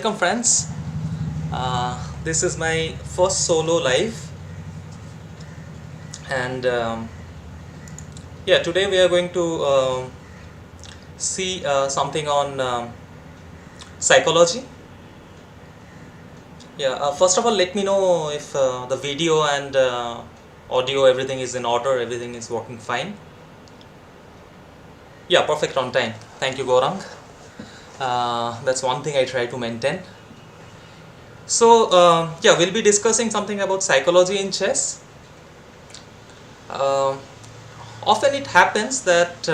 welcome friends. This is my first solo live, and today we are going to see something on psychology. First of all, let me know if the video and audio, everything is in order, everything is working fine. Yeah, perfect, on time. Thank you, Gaurang. That's one thing I try to maintain. So we'll be discussing something about psychology in chess. Often it happens that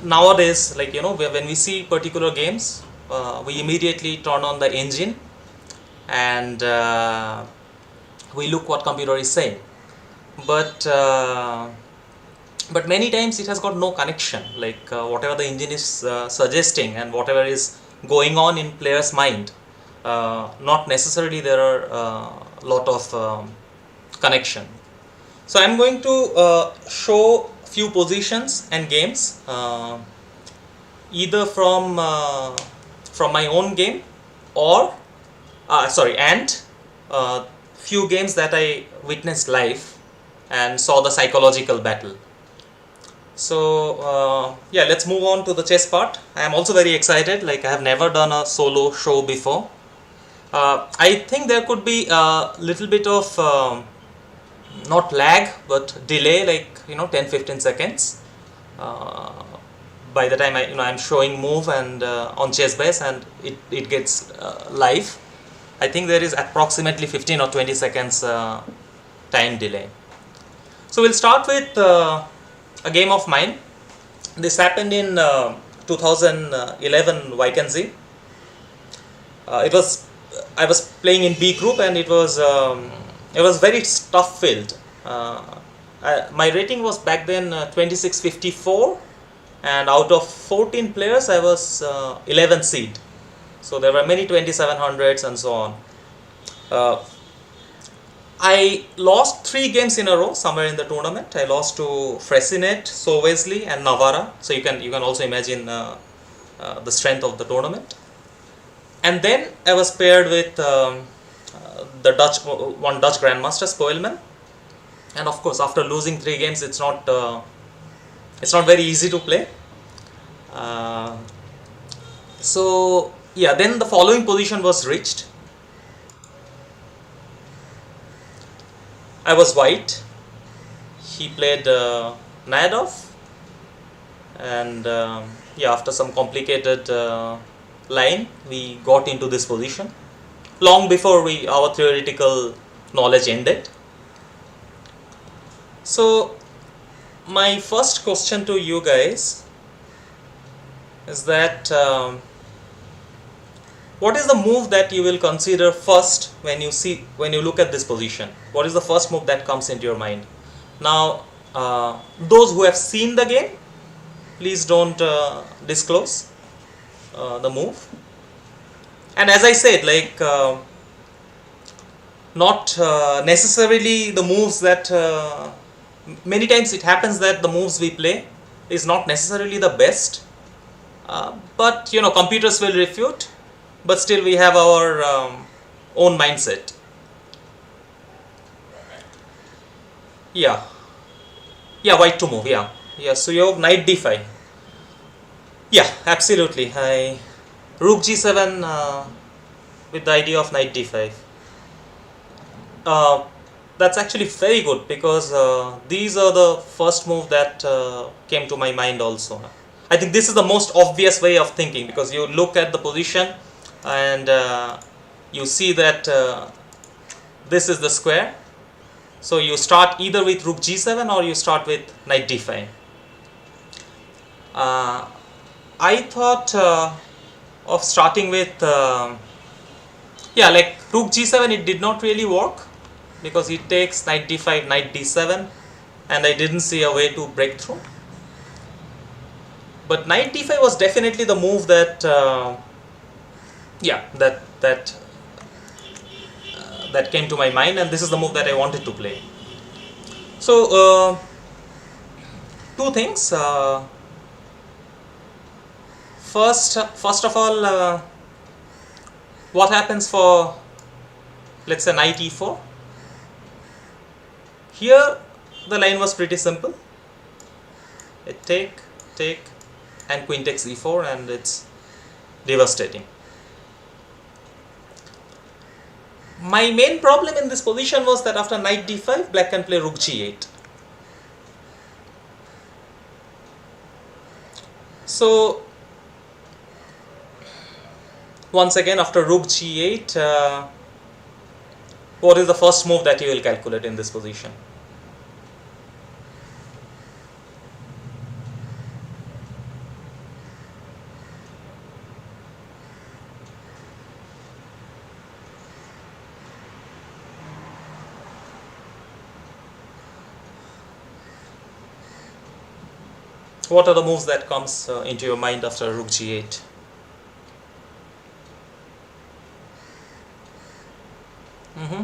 nowadays, when we see particular games, we immediately turn on the engine and we look what computer is saying. But many times it has got no connection, whatever the engine is suggesting and whatever is going on in player's mind, not necessarily there are a lot of connection. So I'm going to show few positions and games, either from my own game or few games that I witnessed live and saw the psychological battle. So let's move on to the chess part. I am also very excited, I have never done a solo show before. I think there could be a little bit of not lag but delay, 10-15 seconds by the time I'm showing move and on chess base and it gets live. I think there is approximately 15 or 20 seconds time delay. So we'll start with a game of mine. This happened in 2011 vacancy. I was playing in B group and it was very tough filled. My rating was back then 2654, and out of 14 players I was 11th seed. So there were many 2700s and so on. I lost 3 games in a row somewhere in the tournament. I lost to Fresinet, Sowesley and Navarra. So you can also imagine the strength of the tournament. And then I was paired with the one Dutch grandmaster, Spoelman. And of course, after losing 3 games, it's not very easy to play. Then the following position was reached. I was white. He played Nadov, and after some complicated line, we got into this position long before our theoretical knowledge ended. So my first question to you guys is that what is the move that you will consider first when you look at this position? What is the first move that comes into your mind? Now, those who have seen the game, please don't disclose the move. And as I said, not necessarily the moves that many times it happens that the moves we play is not necessarily the best, but computers will refute. But still we have our own mindset. White to move. So you have knight d5. Absolutely. Rook g7 with the idea of knight d5. That's actually very good, because these are the first move that came to my mind also. I think this is the most obvious way of thinking, because you look at the position and you see that this is the square. So you start either with rook g7 or you start with knight d5. I thought of starting with rook g7. It did not really work because it takes knight d5, knight d7, and I didn't see a way to break through. But knight d5 was definitely the move that that came to my mind, and this is the move that I wanted to play. So 2 things. First of all, what happens for, let's say, knight e4? Here the line was pretty simple. It take, and queen takes e4, and it's devastating. My main problem in this position was that after knight d5, black can play rook g8. So once again, after rook g8, what is the first move that you will calculate in this position? What are the moves that comes into your mind after rook g8?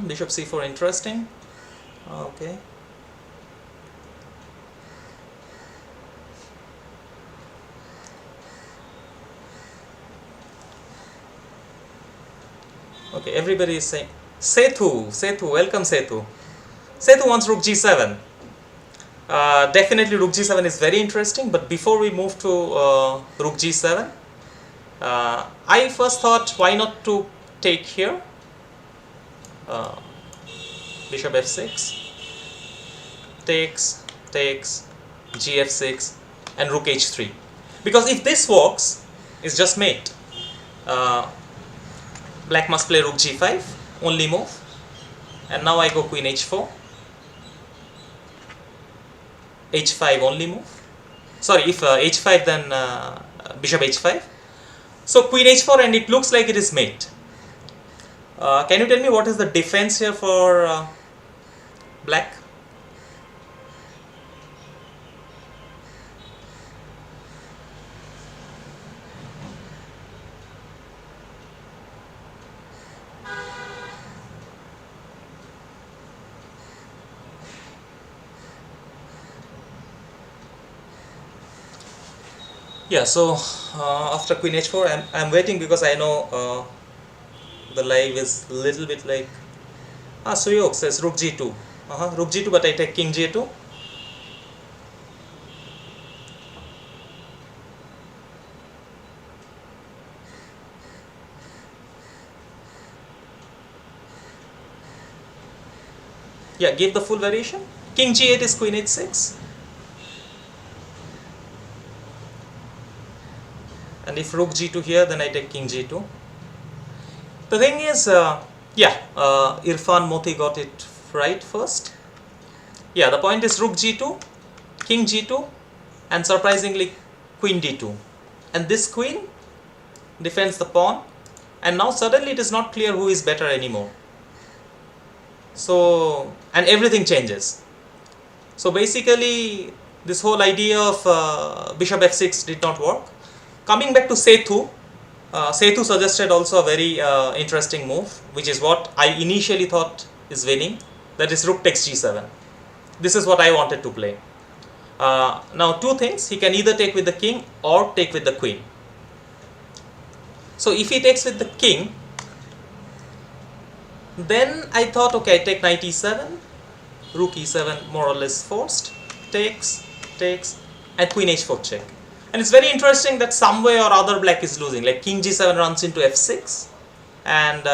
Bishop c4, interesting. Okay. Okay, everybody is saying Sethu, welcome Sethu. Sethu wants rook g7. Definitely rook g7 is very interesting, but before we move to rook g7, I first thought, why not to take here? Bishop f6, takes, gf6, and rook h3. Because if this works, it's just mate. Black must play rook g5, only move. And now I go queen h4. h5, only move. Sorry, if h5, then bishop h5. So queen h4, and it looks like it is mate. Can you tell me what is the defense here for black? Yeah, so after queen h4, I'm waiting because I know the live is a little bit like, Suyok says rook g2. Rook g2, but I take king g2. Yeah, give the full variation. King g8 is queen h6. And if rook g2 here, then I take king g2. The thing is, Irfan Moti got it right first. Yeah, the point is rook g2, king g2, and surprisingly queen d2. And this queen defends the pawn, and now suddenly it is not clear who is better anymore. So, and everything changes. So basically, this whole idea of bishop f6 did not work. Coming back to Sethu, Sethu suggested also a very interesting move, which is what I initially thought is winning. That is rook takes g7. This is what I wanted to play. Now two things, he can either take with the king or take with the queen. So if he takes with the king, then I thought, okay, I take knight e7, rook e7 more or less forced, takes, and queen h4 check. And it's very interesting that some way or other black is losing, like king g7 runs into f6 and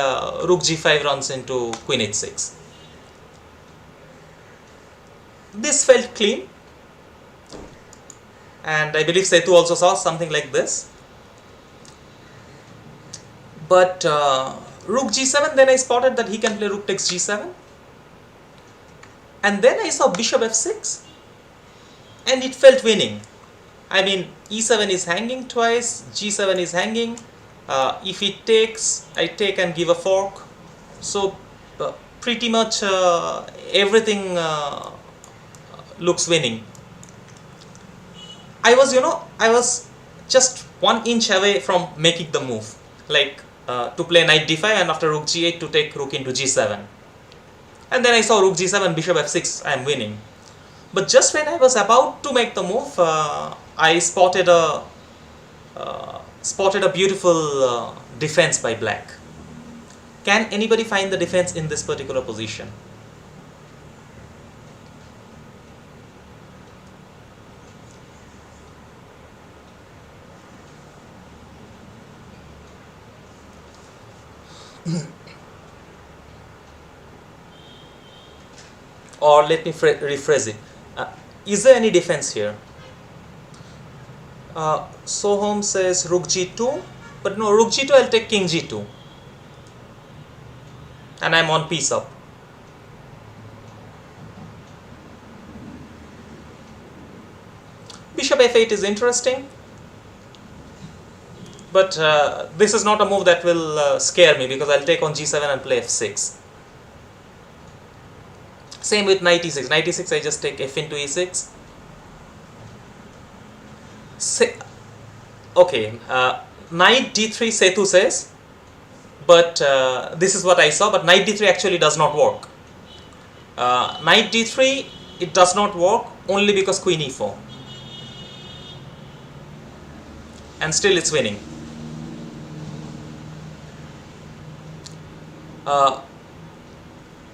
rook g5 runs into queen h6. This felt clean, and I believe Sethu also saw something like this. But rook g7, then I spotted that he can play rook takes g7. And then I saw bishop f6, and it felt winning. I mean, e7 is hanging twice, g7 is hanging. If he takes, I take and give a fork. So pretty much everything looks winning. I was just 1 inch away from making the move, like to play knight d5 and after rook g8 to take rook into g7. And then I saw rook g7, bishop f6, I am winning. But just when I was about to make the move, I spotted a spotted a beautiful defense by black. Can anybody find the defense in this particular position? Or let me rephrase it. Is there any defense here? Soham says rook g2, but no, rook g2, I'll take king g2. And I'm on piece up. Bishop f8 is interesting, but this is not a move that will scare me, because I'll take on g7 and play f6. Same with knight e6. Knight e6, I just take f into e6. Okay, knight d3 Setu says, but this is what I saw, but knight d3 actually does not work. Knight d3, it does not work only because queen e4. And still it's winning.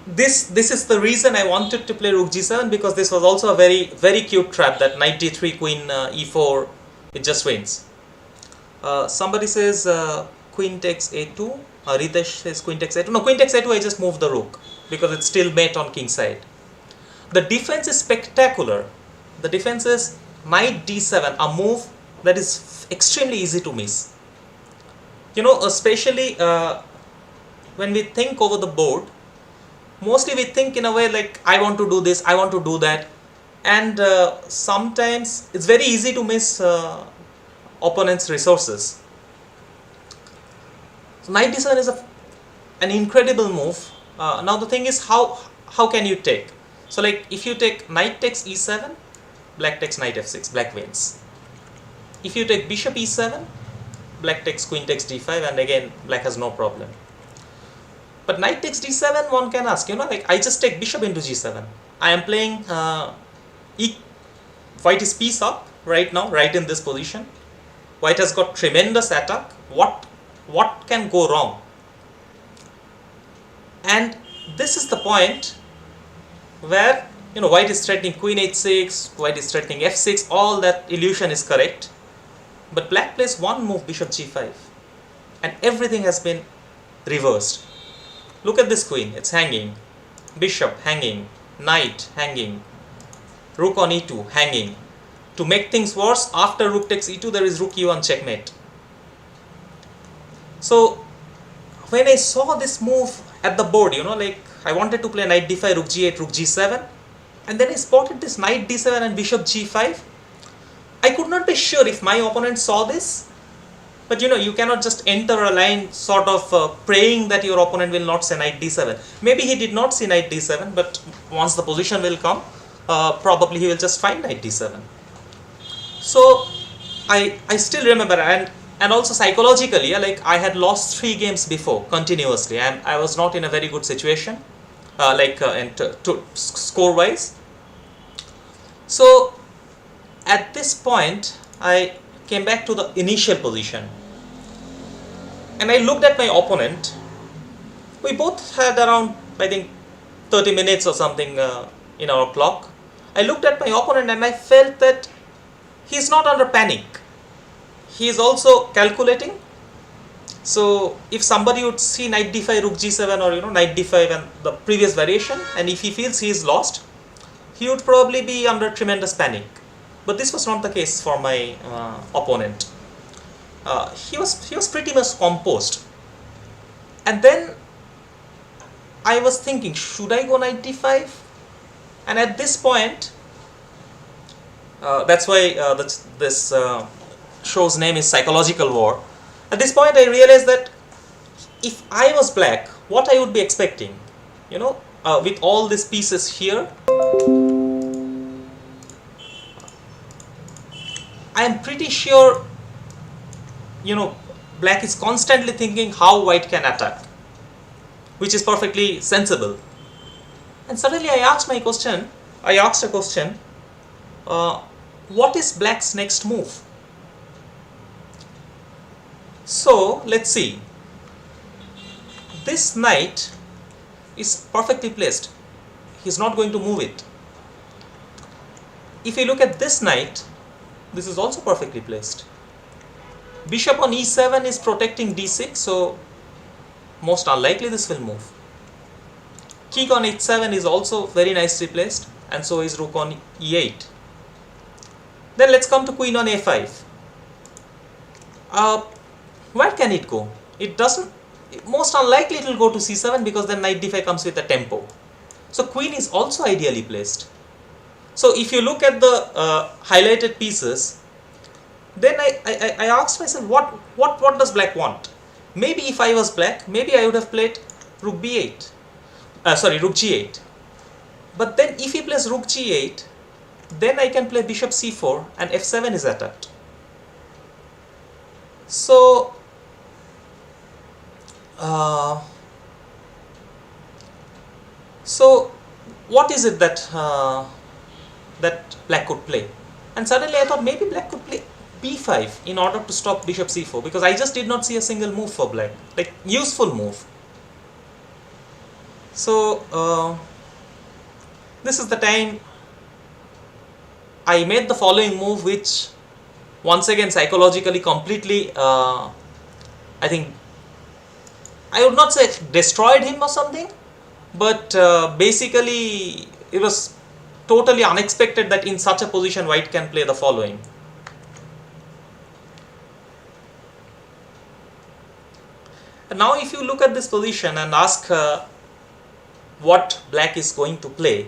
This is the reason I wanted to play rook g7, because this was also a very cute trap, that knight d3 queen e4, it just wins. Somebody says queen takes a2. Ritesh says queen takes a2. No, queen takes a2, I just move the rook because it's still mate on king side. The defense is spectacular. The defense is knight d7, a move that is extremely easy to miss. You know, especially when we think over the board, mostly we think in a way like, I want to do this, I want to do that, and sometimes it's very easy to miss opponent's resources. So knight d7 is an incredible move. Now the thing is, how can you take? So like, if you take knight takes e7, black takes knight f6, black wins. If you take bishop e7, black takes queen takes d5, and again black has no problem. But knight takes d7, one can ask, you know, like, I just take bishop into g7. I am playing white is piece up right now, right in this position. White has got tremendous attack. What can go wrong? And this is the point where, you know, white is threatening queen h6, white is threatening f6, all that illusion is correct. But black plays one move, bishop g5, and everything has been reversed. Look at this queen, it's hanging, bishop hanging, knight hanging, rook on e2 hanging. To make things worse, after rook takes e2, there is rook e1 checkmate. So when I saw this move at the board, you know, like, I wanted to play knight d5, rook g8, rook g7, and then I spotted this knight d7 and bishop g5. I could not be sure if my opponent saw this, but you know, you cannot just enter a line sort of praying that your opponent will not say knight d7. Maybe he did not see knight d7, but once the position will come, probably he will just find knight d7. So I still remember, and also psychologically, like, I had lost 3 games before continuously, and I was not in a very good situation, score wise. So at this point, I came back to the initial position, and I looked at my opponent. We both had around, I think, 30 minutes or something in our clock. I looked at my opponent and I felt that he's not under panic. He is also calculating. So if somebody would see knight d5, rook g7, or, you know, knight d5 and the previous variation, and if he feels he is lost, he would probably be under tremendous panic. But this was not the case for my opponent. He was pretty much composed. And then I was thinking, should I go knight d5? And at this point, that's why this show's name is Psychological War. At this point, I realized that if I was black, what I would be expecting, you know, with all these pieces here, I am pretty sure, you know, black is constantly thinking how white can attack, which is perfectly sensible. And suddenly I asked a question, what is black's next move? So let's see, this knight is perfectly placed, he's not going to move it. If you look at this knight, this is also perfectly placed. Bishop on e7 is protecting d6, so most unlikely this will move. King on h7 is also very nicely placed, and so is rook on e8. Then let's come to queen on a5. Where can it go? It doesn't, most unlikely it will go to c7, because then knight d5 comes with a tempo. So queen is also ideally placed. So if you look at the highlighted pieces, then I asked myself, what does black want? Maybe if I was black, maybe I would have played rook b8. Rook g8. But then if he plays rook g8, then I can play bishop c4 and f7 is attacked. So what is it that that black could play? And suddenly I thought maybe black could play b5 in order to stop bishop c4, because I just did not see a single move for black, like useful move. So this is the time I made the following move, which once again psychologically completely I think, I would not say destroyed him or something, but basically it was totally unexpected that in such a position white can play the following. And now if you look at this position and ask what black is going to play,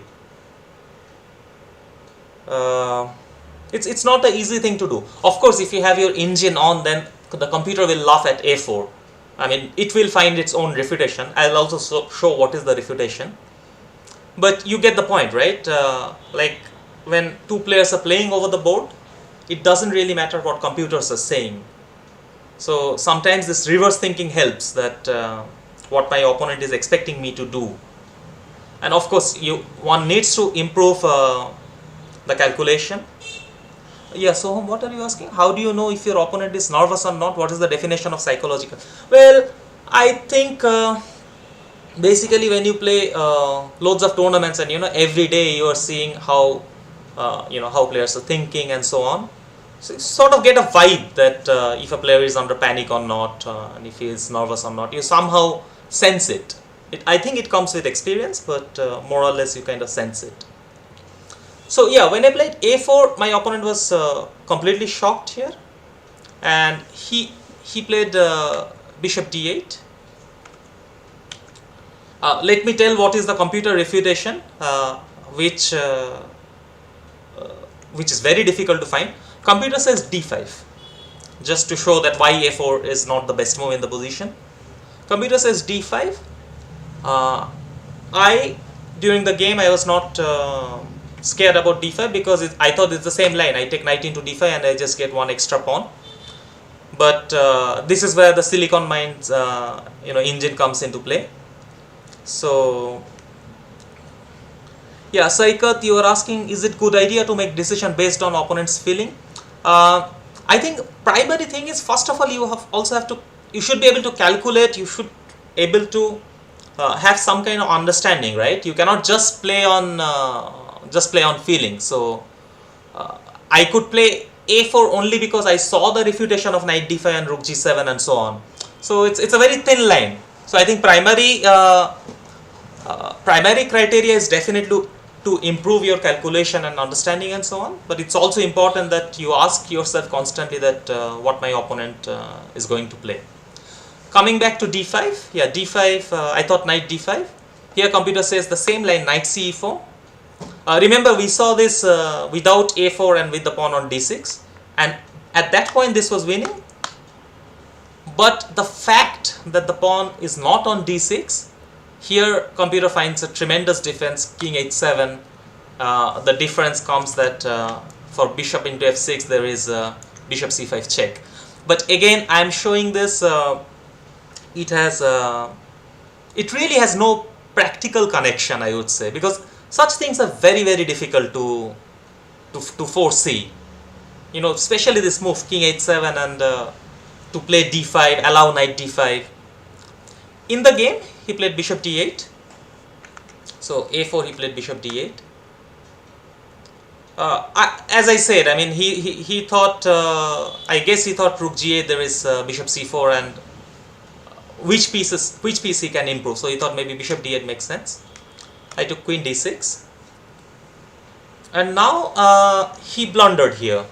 it's not an easy thing to do. Of course, if you have your engine on, then the computer will laugh at a4. I mean, it will find its own refutation. I'll also show what is the refutation. But you get the point, right? Like when two players are playing over the board, it doesn't really matter what computers are saying. So sometimes this reverse thinking helps, that what my opponent is expecting me to do. And of course, one needs to improve the calculation. Yeah, so what are you asking? How do you know if your opponent is nervous or not? What is the definition of psychological? Well, I think basically when you play loads of tournaments and every day you are seeing how how players are thinking and so on, so you sort of get a vibe that if a player is under panic or not, and if he is nervous or not, you somehow sense it. I think it comes with experience, but more or less you kind of sense it. So yeah, when I played a4, my opponent was completely shocked here, and he played bishop d8. Let me tell what is the computer refutation, which is very difficult to find. Computer says d5, just to show that why a4 is not the best move in the position. Computer says d5. During the game I was not scared about d5, because I thought it's the same line. I take knight into d5 and I just get one extra pawn. But this is where the Silicon Minds engine comes into play. So yeah, Saikat, you are asking, is it good idea to make decision based on opponent's feeling? I think primary thing is, first of all, you should be able to calculate. You should able to have some kind of understanding, right? You cannot just play on feeling. So I could play a4 only because I saw the refutation of knight d5 and rook g7 and so on. So it's a very thin line. So I think primary criteria is definitely to improve your calculation and understanding and so on. But it's also important that you ask yourself constantly that what my opponent is going to play. Coming back to d5, yeah, d5, I thought knight d5. Here computer says the same line, knight ce4. Remember, we saw this without a4 and with the pawn on d6, and at that point this was winning. But the fact that the pawn is not on d6, here computer finds a tremendous defense, king h7. The difference comes that for bishop into f6 there is bishop c5 check. But again, I am showing this. It really has no practical connection, I would say, because such things are very, very difficult to foresee. Especially this move king h7 and to play d5, allow knight d5. In the game, he played bishop d8. So a4, he played bishop d8. As I said, I mean, he thought, I guess he thought rook g8, there is bishop c4, and which piece he can improve. So he thought maybe bishop d8 makes sense. I took queen d6. And now he blundered here.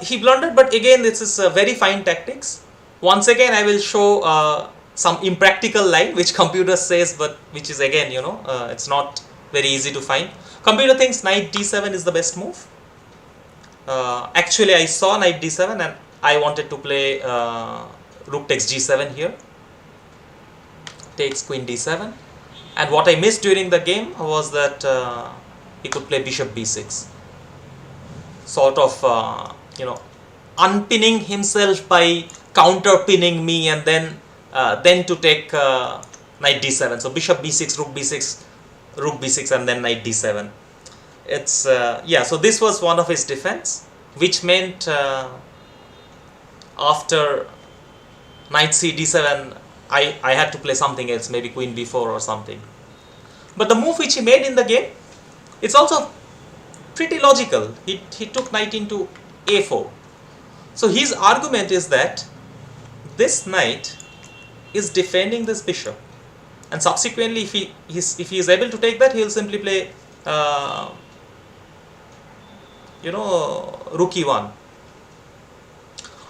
He blundered, but again, this is very fine tactics. Once again, I will show some impractical line which computer says, but which is again, it's not very easy to find. Computer thinks knight d7 is the best move. Actually, I saw knight d7 and I wanted to play rook takes g7 here. Takes queen d7. And what I missed during the game was that he could play bishop b6. Sort of, unpinning himself by counter pinning me, and then to take knight d7. So bishop b6, rook b6, and then knight d7. It's so this was one of his defense, which meant after knight c d7, I had to play something else, maybe queen b4 or something. But the move which he made in the game, it's also pretty logical. He took knight into a4. So his argument is that this knight is defending this bishop, and subsequently if he is able to take that, he will simply play rook e1.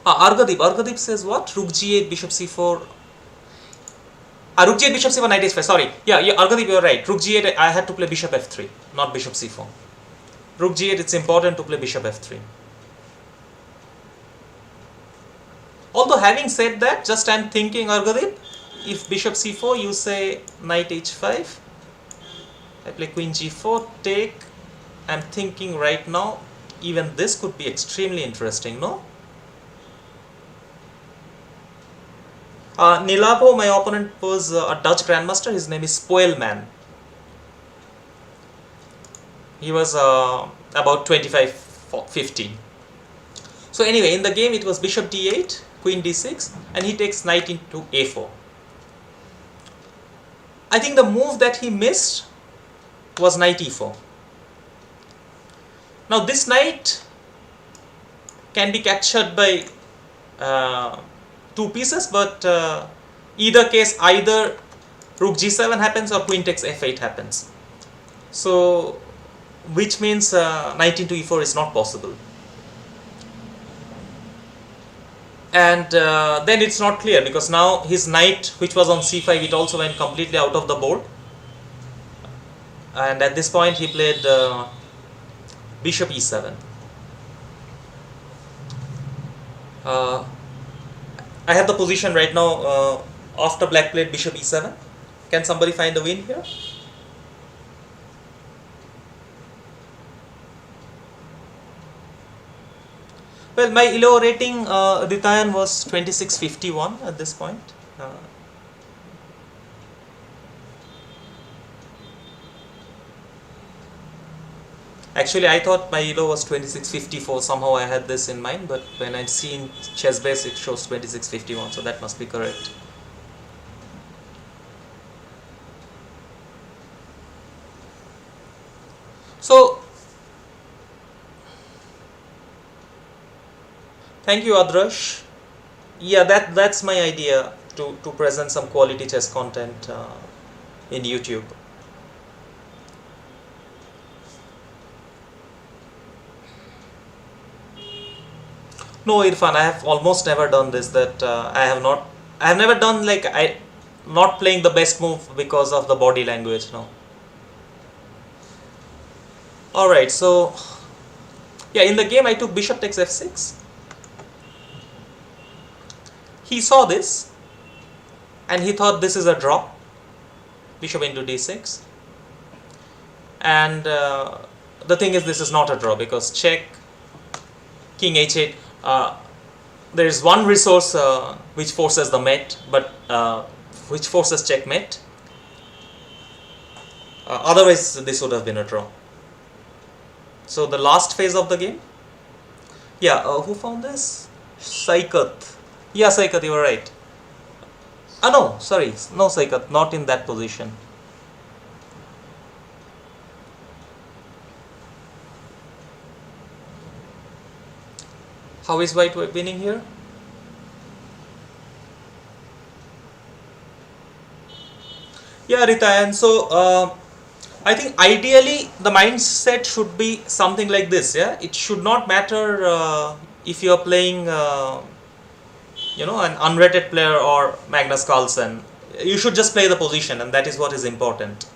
Argadeep says what? Rook g8, bishop c4. Rook g8, bishop c4, knight h5. Sorry. Yeah, Argadeep, you're right. Rook g8, I had to play bishop f3, not bishop c4. Rook g8, it's important to play bishop f3. Although having said that, just I'm thinking, Argadeep, if bishop c4, you say knight h5, I play queen g4, take. I'm thinking right now, even this could be extremely interesting, no? Nilavo, my opponent, was a Dutch grandmaster. His name is Spoelman. He was about 25-50. So anyway, in the game it was bishop d8, queen d6, and he takes knight into a4. I think the move that he missed was knight e4. Now this knight can be captured by two pieces, but either case, either rook g7 happens or queen takes f8 happens. So, which means knight into e4 is not possible. And then it's not clear, because now his knight, which was on c5, it also went completely out of the board. And at this point he played bishop e7. I have the position right now after black played bishop e7. Can somebody find a win here? Well, my ELO rating, Ritayan, was 2651 at this point. Actually, I thought my ELO was 2654. Somehow I had this in mind, but when I've seen ChessBase, it shows 2651, so that must be correct. So, thank you, Adrash. Yeah, that's my idea, to present some quality chess content in YouTube. No, Irfan, I have almost never done this. That I have never done, like, not playing the best move because of the body language. No. All right, so yeah, in the game I took bishop takes f6. He saw this and he thought this is a draw. Bishop into d6. And the thing is, this is not a draw, because check, king h8. There is one resource which forces the mate, but which forces checkmate. Otherwise, this would have been a draw. So the last phase of the game. Yeah, who found this? Saikat. Yeah, Saikat, you were right. No, sorry, no, Saikat, not in that position. How is white winning here? Yeah, Rita, and so I think ideally the mindset should be something like this. Yeah, it should not matter if you are playing, an unrated player or Magnus Carlsen. You should just play the position, and that is what is important.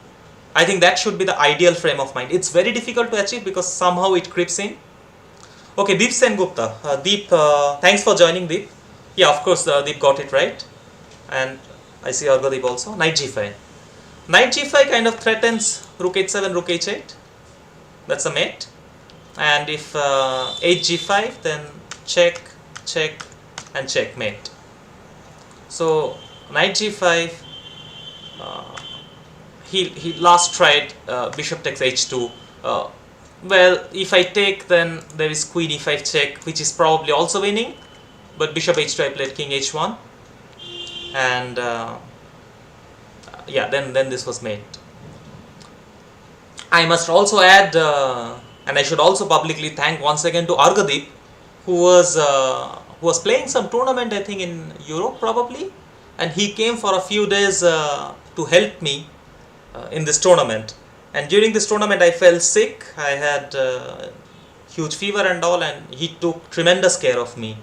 I think that should be the ideal frame of mind. It's very difficult to achieve because somehow it creeps in. Okay, Deep Sen Gupta. Deep, thanks for joining, Deep. Yeah, of course, Deep got it right. And I see Argadeep also. Knight g5. Knight g5 kind of threatens rook h7, rook h8. That's a mate. And if h g5, then check, check, and checkmate. So knight g5. He last tried bishop takes h2. Well, if I take, then there is queen e5 check, which is probably also winning. But bishop h2, I played king h1, and yeah, then this was made. I must also add, and I should also publicly thank once again to Argadeep, who was playing some tournament, I think in Europe probably, and he came for a few days to help me in this tournament. And during this tournament, I fell sick. I had huge fever and all, and he took tremendous care of me.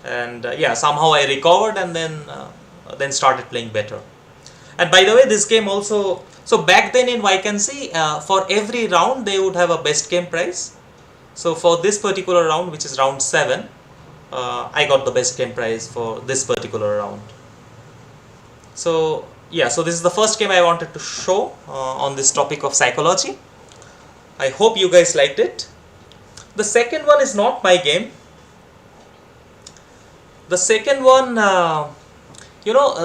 And yeah, somehow I recovered, and then started playing better. And by the way, this game also, so back then in vacancy, for every round they would have a best game prize. So for this particular round, which is round 7, I got the best game prize for this particular round. So yeah, so this is the first game I wanted to show on this topic of psychology. I hope you guys liked it. The second one is not my game. The second one,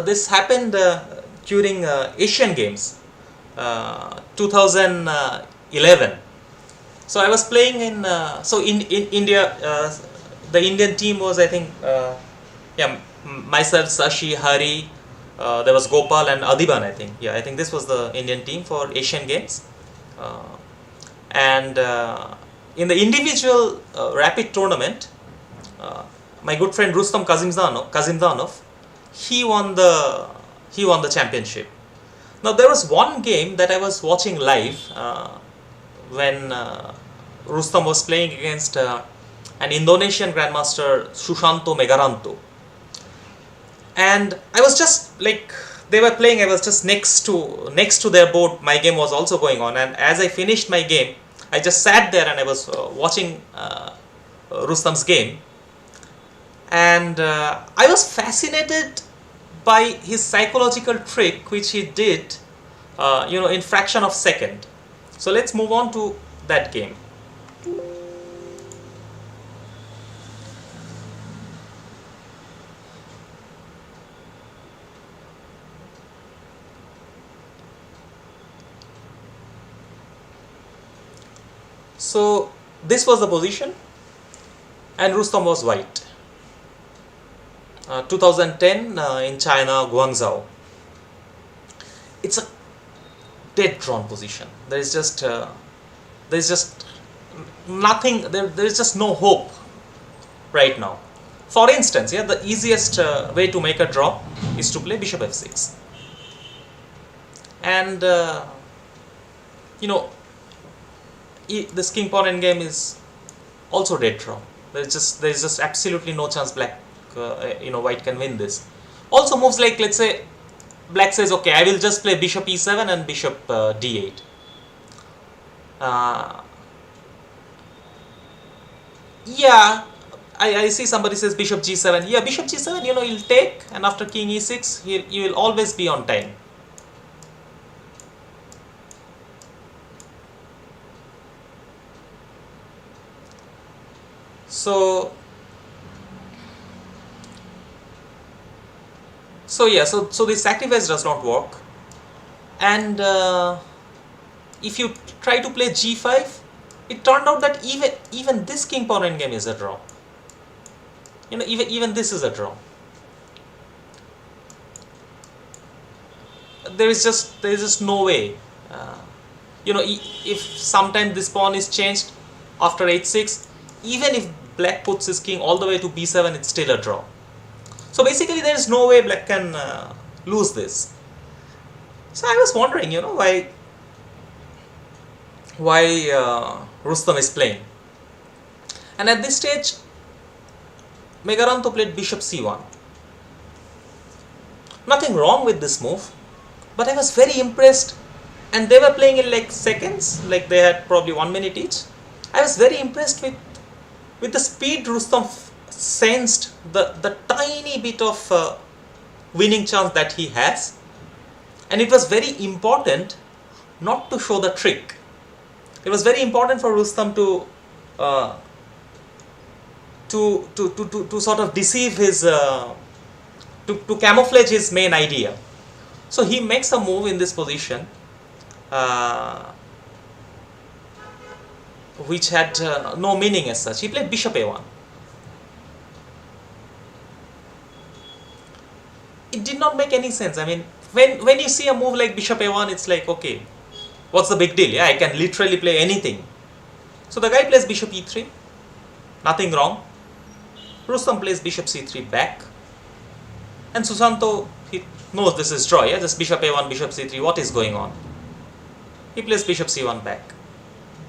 this happened during Asian Games, 2011. So I was playing in in India. The Indian team was, I think, myself, Sashi, Hari. There was Gopal and Adiban, I think. Yeah, I think this was the Indian team for Asian Games. And in the individual rapid tournament, my good friend Rustam Kazimzanov, he won the championship. Now there was one game that I was watching live when Rustam was playing against an Indonesian grandmaster, Susanto Megaranto. And I was just like, they were playing, I was just next to their board. My game was also going on, and as I finished my game, I just sat there and I was watching Rustam's game, and I was fascinated by his psychological trick, which he did, in fraction of second. So let's move on to that game. So this was the position, and Rustam was white. 2010 in China, Guangzhou. It's a dead drawn position. There is just nothing. There is just no hope right now. For instance, yeah, the easiest way to make a draw is to play bishop f6, and this king pawn endgame is also dead draw. There is just absolutely no chance white can win this. Also moves like, let's say black says, okay, I will just play bishop e7 and bishop d8. Yeah, I see somebody says bishop g7. Yeah, bishop g7, he'll take, and after king e6, he will always be on time. So this sacrifice does not work, and if you try to play g5, it turned out that even this king pawn endgame is a draw. Even this is a draw. there is just no way. Uh, if sometimes this pawn is changed after h6, even if black puts his king all the way to b7, it's still a draw. So basically, there is no way black can lose this. So I was wondering, why Rustam is playing. And at this stage, Megaranto played bishop c1. Nothing wrong with this move, but I was very impressed. And they were playing in like seconds, like they had probably 1 minute each. I was very impressed with the speed Rustam sensed, the tiny bit of winning chance that he has. And it was very important not to show the trick. It was very important for Rustam to sort of deceive his, to camouflage his main idea. So he makes a move in this position, which had no meaning as such. He played bishop a1. It did not make any sense. I mean, when you see a move like bishop a1, it's like, okay, what's the big deal? Yeah, I can literally play anything. So the guy plays bishop e3, nothing wrong. Rustam plays bishop c3 back, and Susanto, he knows this is draw. Yeah, just bishop a1, bishop c3. What is going on? He plays bishop c1 back,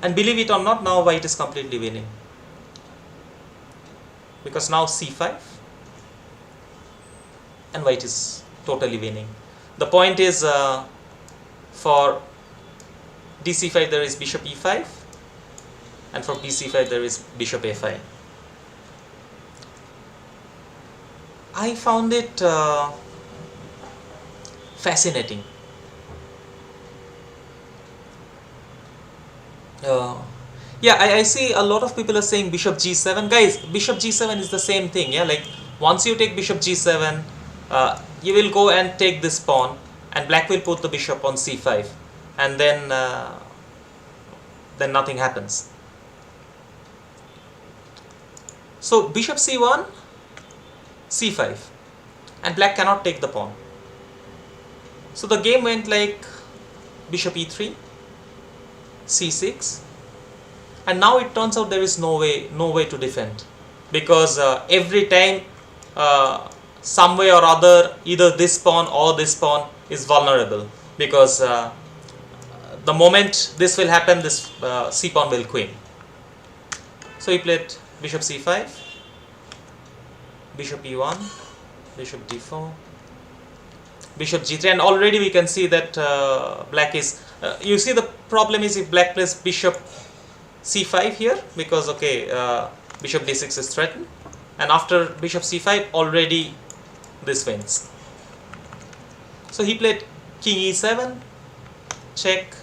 and believe it or not, now white is completely winning, because now c5, and white is totally winning. The point is, for dc5 there is bishop e5, and for bc5 there is bishop a5. I found it fascinating. Yeah, I see a lot of people are saying bishop g7. Guys, bishop g7 is the same thing. Yeah, like once you take bishop g7, you will go and take this pawn, and black will put the bishop on c5, and then nothing happens. So bishop c1, c5, and black cannot take the pawn. So the game went like bishop e3, c6, and now it turns out there is no way to defend, because every time some way or other, either this pawn or this pawn is vulnerable, because the moment this will happen, this c pawn will queen. So he played bishop c5, bishop e1, bishop d4, bishop g3, and already we can see that black is, you see the problem is if black plays bishop c5 here, because okay, bishop d6 is threatened, and after bishop c5 already this wins. So he played king e7, check.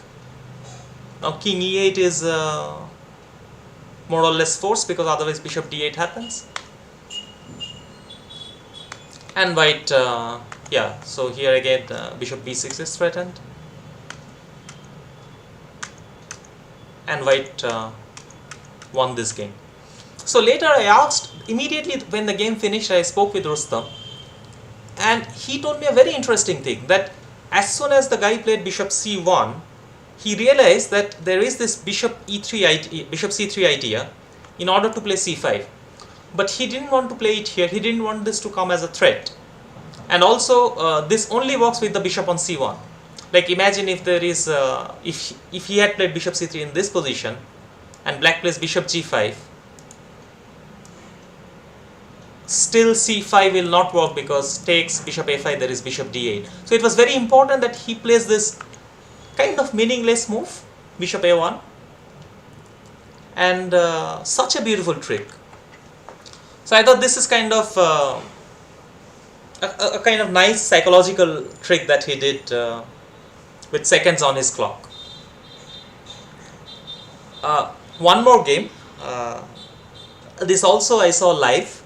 Now king e8 is more or less forced, because otherwise bishop d8 happens. And white, yeah, so here again bishop b6 is threatened, and white won this game. So later I asked, immediately when the game finished, I spoke with Rustam, and he told me a very interesting thing, that as soon as the guy played bishop c1, he realized that there is this bishop e3 bishop c3 idea in order to play c5, but he didn't want to play it here. He didn't want this to come as a threat, and also this only works with the bishop on c1. Like imagine if there is if he had played bishop c3 in this position, and black plays bishop g5, still c5 will not work, because takes bishop a5, there is bishop d8. So it was very important that he plays this kind of meaningless move, bishop a1, and such a beautiful trick. So I thought this is kind of a kind of nice psychological trick that he did with seconds on his clock. One more game. This also I saw live.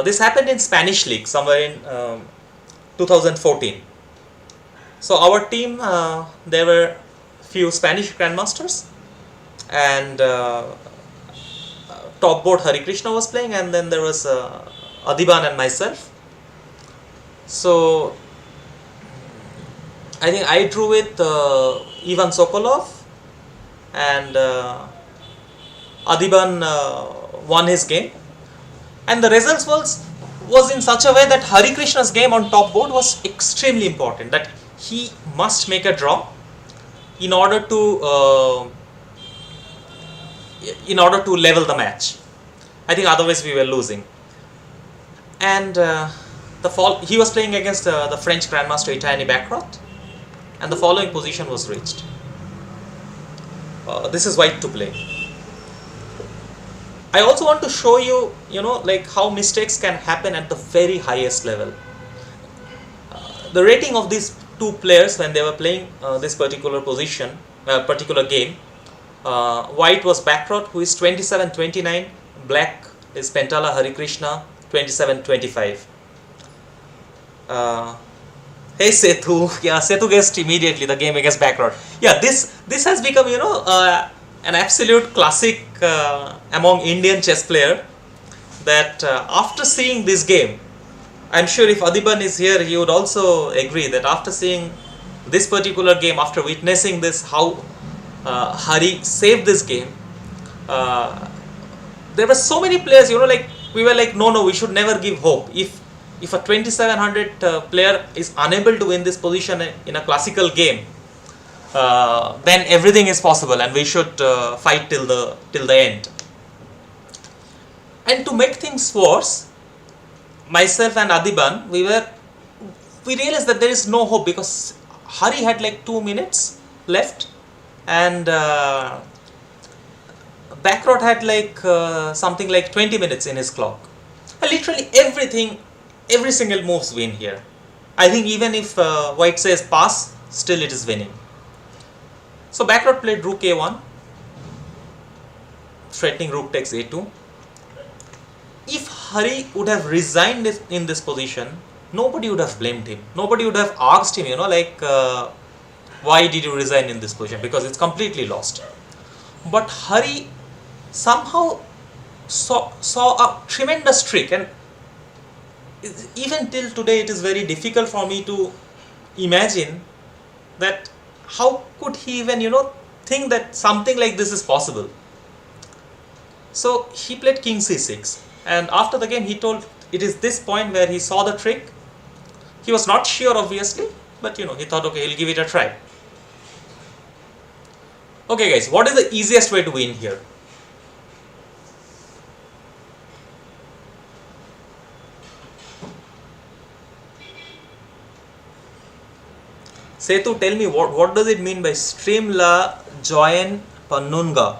This happened in Spanish League somewhere in 2014. So our team, there were few Spanish grandmasters, and top board Hari Krishna was playing, and then there was Adiban and myself. So I think I drew with Ivan Sokolov, and Adiban won his game. And the results was in such a way that Hari Krishna's game on top board was extremely important, that he must make a draw in order to level the match. I think otherwise we were losing. And he was playing against the French Grandmaster Etienne Baccarat, and the following position was reached. This is white to play. I also want to show you, like how mistakes can happen at the very highest level. The rating of these two players when they were playing this particular position, particular game, white was Baccarat, who is 27-29, black is Pentala Hari Krishna, 27-25. Hey Setu, yeah, Setu guessed immediately the game against Baccarat. Yeah, this has become an absolute classic among Indian chess player, that after seeing this game, I'm sure if Adiban is here, he would also agree that after seeing this particular game, after witnessing this, how Hari saved this game, there were so many players, like we were like, no, we should never give hope. If a 2700 player is unable to win this position in a classical game, then everything is possible, and we should fight till the end. And to make things worse, myself and Adiban, we realized that there is no hope, because Hari had like 2 minutes left, and Baccarat had like something like 20 minutes in his clock. Literally every single moves win here. I think even if white says pass, still it is winning. So Baccarat played rook a1, threatening rook takes a2. If Hari would have resigned in this position, nobody would have blamed him. Nobody would have asked him, why did you resign in this position? Because it's completely lost. But Hari somehow saw a tremendous trick, and even till today it is very difficult for me to imagine that how could he even think that something like this is possible. So he played king c6, and after the game he told it is this point where he saw the trick. He was not sure, obviously, but he thought, okay, he'll give it a try. Okay guys, what is the easiest way to win here? Setu, tell me what does it mean by stream la join panunga?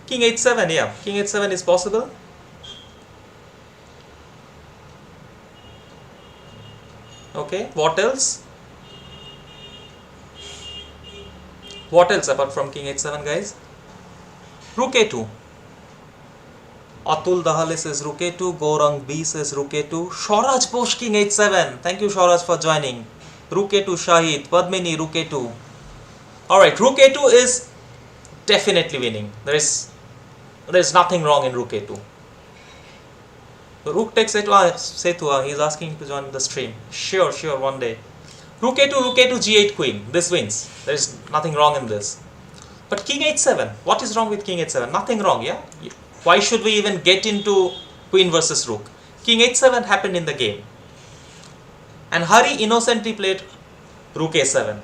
King h7, yeah, king h7 is possible. Okay, what else? What else apart from king h7, guys? Rook a2. Atul Dahale says rook a2. Gaurang B says rook a2. Shoraj Bosch king h7. Thank you, Shoraj, for joining. Rook a2 Shahid. Padmini rook a2. Alright, rook a2 is definitely winning. There is nothing wrong in rook a2. Rook takes a2. Setu, he's asking to join the stream. Sure, one day. Rook a2, g8 queen. This wins. There is nothing wrong in this. But king h7. What is wrong with king h7? Nothing wrong, yeah? Why should we even get into queen versus rook? King h7 happened in the game. And Hari innocently played rook a7.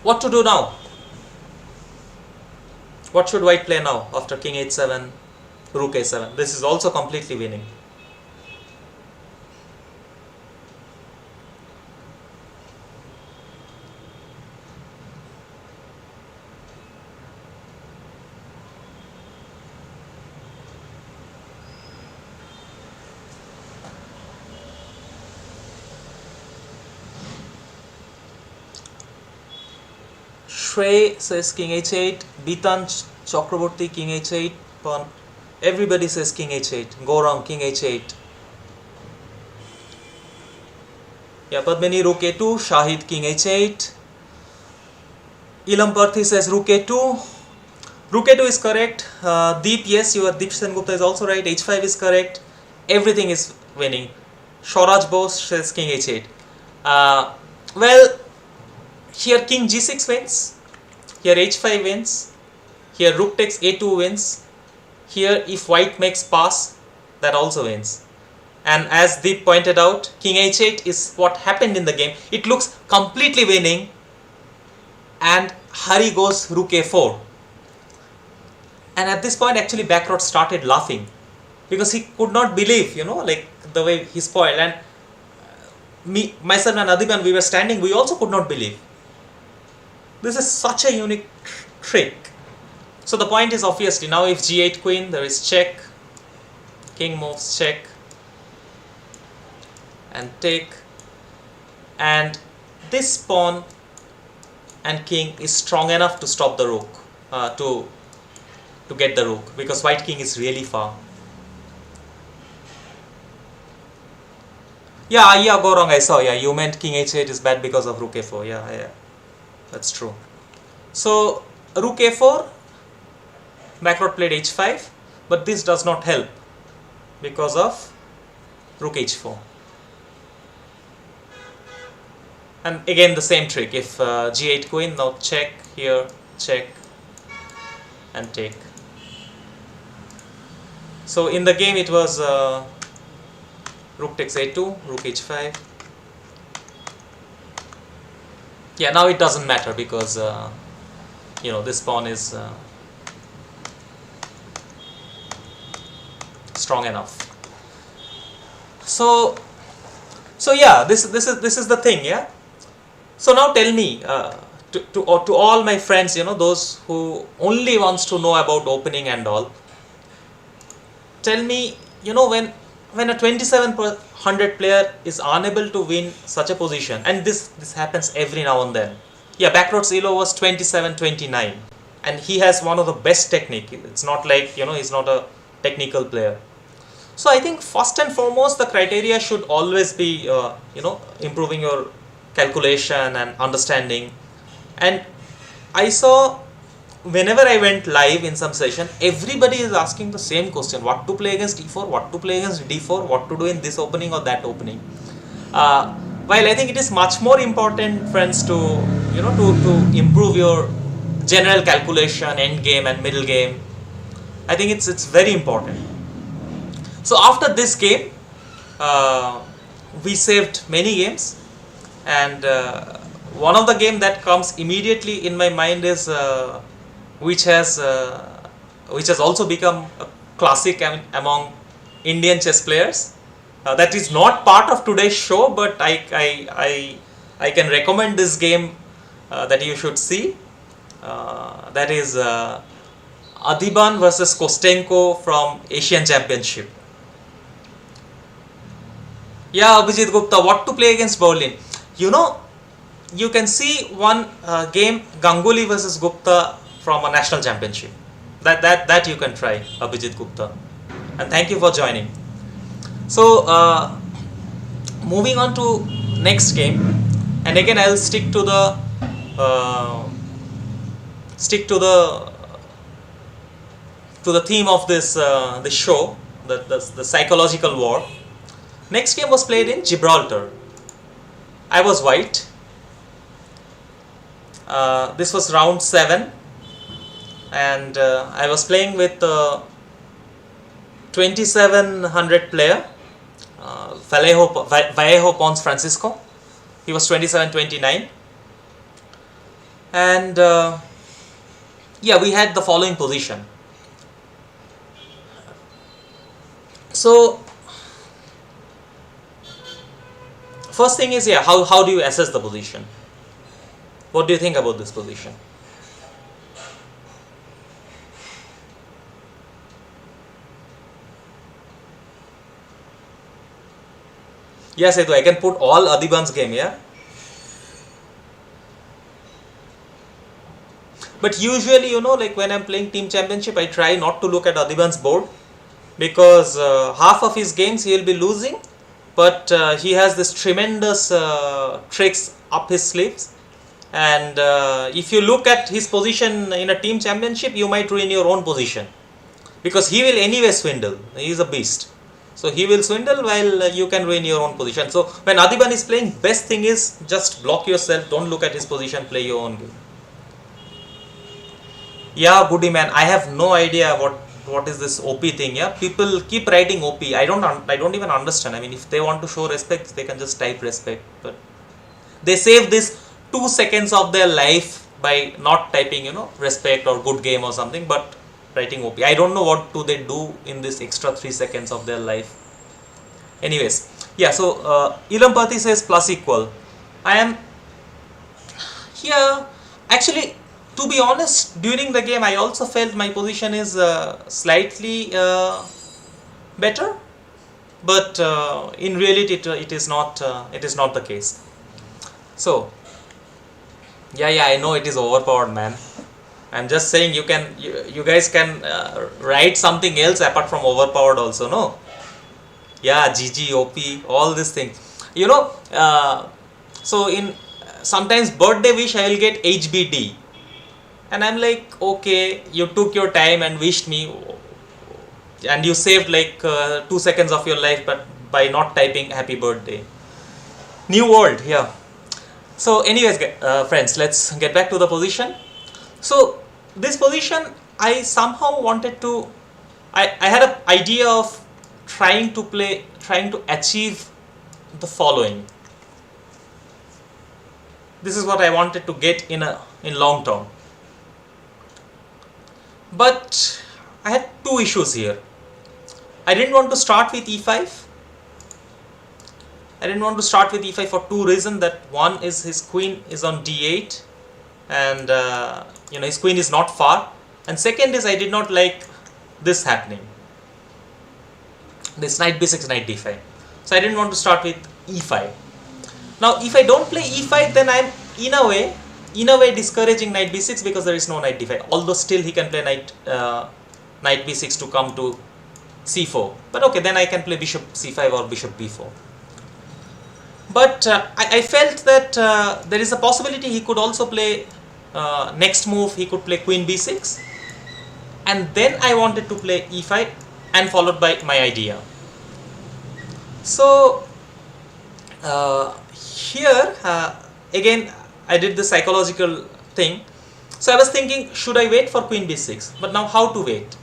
What to do now? What should white play now after king h7, rook a7? This is also completely winning. Shrey says king h8, Bitan Chakraborty king h8, everybody says king h8, Gaurang king h8. Yeah, Padmini rook a2, Shahid king h8, Ilam Parthi says rook a2, Rook a2 is correct. Deep, yes, Deep Sengupta is also right. h5 is correct. Everything is winning. Swaraj Bose says king h8. Well, here king g6 wins. Here h5 wins. Here rook takes a2 wins. Here if white makes pass, that also wins. And as Deep pointed out, king h8 is what happened in the game. It looks completely winning. And Hari goes rook a4. And at this point, actually, Backrot started laughing because he could not believe, like the way he spoiled. And myself and Adiban, we were standing, we also could not believe. This is such a unique trick. So the point is obviously now if g8 queen, there is check, king moves check, and take. And this pawn and king is strong enough to stop the rook, to get the rook, because white king is really far. Yeah, go wrong, I saw. Yeah, you meant king h8 is bad because of rook a4. Yeah, that's true. So rook a4, Backrot played h5, but this does not help because of rook h4. And again the same trick, if g8 queen, now check, here check and take. So in the game it was rook takes a2, rook h5. Yeah, now it doesn't matter because this pawn is strong enough. So yeah, this is the thing. Yeah. So now tell me, to all my friends, those who only wants to know about opening and all, tell me, when a 2700 player is unable to win such a position, and this happens every now and then. Yeah, Backrot's elo was 27-29, and he has one of the best technique. It's not like, he's not a technical player. So I think first and foremost the criteria should always be, improving your calculation and understanding. And I saw, whenever I went live in some session, everybody is asking the same question: what to play against e4, what to play against d4, what to do in this opening or that opening. While I think it is much more important, friends, to improve your general calculation, end game and middle game. I think it's very important. So after this game, we saved many games, and one of the game that comes immediately in my mind is which has also become a classic among Indian chess players. That is not part of today's show, but I can recommend this game that you should see. That is Adiban versus Kostenko from Asian Championship. Yeah, Abhijit Gupta, what to play against Berlin? You can see one game, Ganguly versus Gupta from a national championship. That you can try, Abhijit Gupta. And thank you for joining. So moving on to next game, and again I'll stick to the theme of this show, the psychological war. Next game was played in Gibraltar. I was white. This was round 7, and I was playing with 2700 player, Vallejo Pons Francisco. He was 27-29, and yeah, we had the following position. So first thing is, how do you assess the position? What do you think about this position? Yes, I can put all Adiban's game, yeah? But usually, like when I'm playing team championship, I try not to look at Adiban's board, because half of his games he will be losing, but he has this tremendous tricks up his sleeves. and if you look at his position in a team championship, you might ruin your own position, because he will anyway swindle. He is a beast, so he will swindle while you can ruin your own position. So when Adiban is playing, best thing is just block yourself, don't look at his position, play your own game. Yeah, Goody man, I have no idea what is this OP thing. Yeah, people keep writing OP. I don't even understand. I mean, if they want to show respect, they can just type respect, but they save this 2 seconds of their life by not typing, respect or good game or something, but writing OP. I don't know what do they do in this extra 3 seconds of their life. Anyways, yeah, so Ilampati says plus equal. I am here. Actually, to be honest, during the game, I also felt my position is slightly better, but in reality, it is not the case. So, yeah, I know it is overpowered, man. I'm just saying you guys can write something else apart from overpowered also, no? Yeah, GG, OP, all these things. So in sometimes birthday wish, I will get HBD. And I'm like, okay, you took your time and wished me, and you saved like 2 seconds of your life, but by not typing happy birthday. New world, yeah. So anyways, friends, let's get back to the position. So this position, I somehow wanted to, I had an idea of trying to achieve the following. This is what I wanted to get in long term. But I had two issues here. I didn't want to start with e5. I didn't want to start with e5 for two reasons. That one is his queen is on d8, and his queen is not far. And second is I did not like this happening. This knight b6, knight d5. So I didn't want to start with e5. Now if I don't play e5, then I'm in a way discouraging knight b6 because there is no knight d5. Although still he can play knight b6 to come to c4. But okay, then I can play bishop c5 or bishop b4. But I felt that there is a possibility he could also play next move. He could play queen b6, and then I wanted to play e5 and followed by my idea. So here again I did the psychological thing. So I was thinking, should I wait for queen b6? But now how to wait?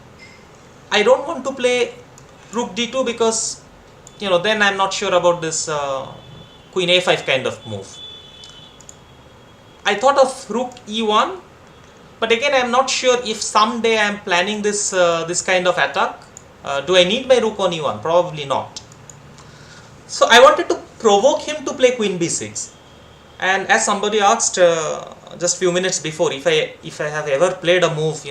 I don't want to play rook d2 because then I'm not sure about this queen a5 kind of move. I thought of rook e1, but again I'm not sure if someday I'm planning this kind of attack. Do I need my rook on e1? Probably not. So I wanted to provoke him to play queen b6. And as somebody asked just few minutes before, if I have ever played a move,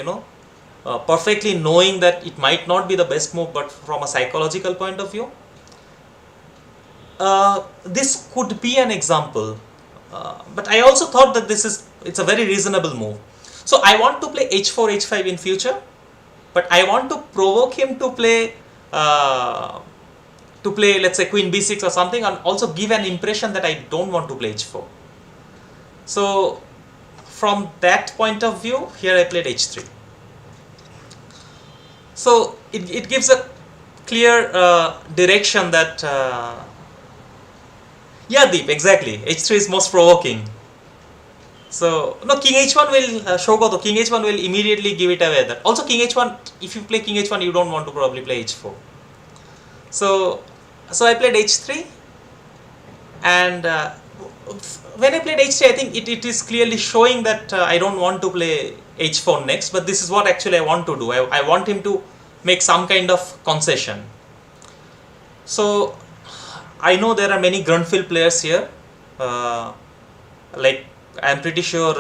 perfectly knowing that it might not be the best move, but from a psychological point of view, this could be an example. But I also thought that it's a very reasonable move. So I want to play h4, h5 in future, but I want to provoke him to play let's say queen b6 or something, and also give an impression that I don't want to play h4. So from that point of view, here I played h3. So it gives a clear direction that yeah, Deep, exactly, h3 is most provoking. So no, king h1 will Shogoto, king h1 will immediately give it away. That also king h1, if you play king h1, you don't want to probably play h4. So I played h3, and when I played h3, I think it is clearly showing that I don't want to play h4 next, but this is what actually I want to do. I want him to make some kind of concession. So I know there are many Grunfeld players here, like I'm pretty sure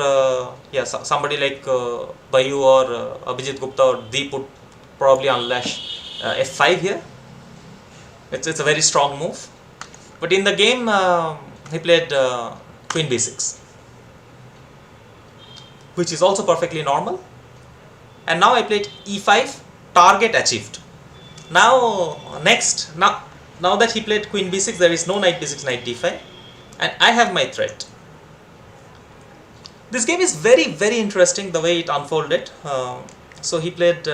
somebody like Bayu or Abhijit Gupta or Deep would probably unlash f5 here. It's a very strong move, but in the game he played queen b6, which is also perfectly normal. And now I played e5, target achieved. Now that he played queen b6, there is no knight b6, knight d5, and I have my threat. This game is very, very interesting the way it unfolded. So he played,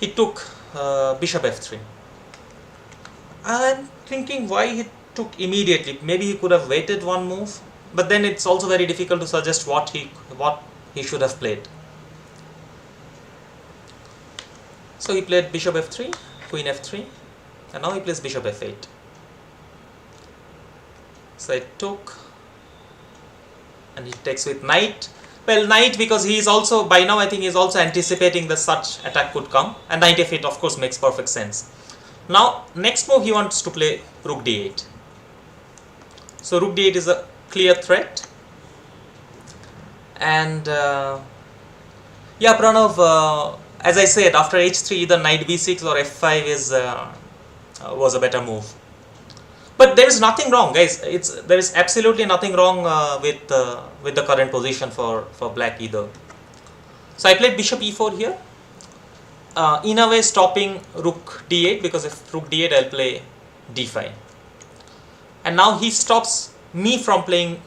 he took bishop f3. I'm thinking why he took immediately. Maybe he could have waited one move, but then it's also very difficult to suggest what he should have played. So he played bishop f3, queen f3, and now he plays bishop f8. So I took, and he takes with knight. Well, knight, because he is also, by now I think he is also anticipating that such attack could come, and knight f8 of course makes perfect sense. Now next move he wants to play rook d8. So rook d8 is a clear threat. And yeah, Pranav, as I said, after h3 either knight b6 or f5 is was a better move. But there is nothing wrong, guys. There is absolutely nothing wrong with the current position for black either. So I played bishop e4 here, in a way stopping rook d8, because if rook d8 I'll play d5. And now he stops me from playing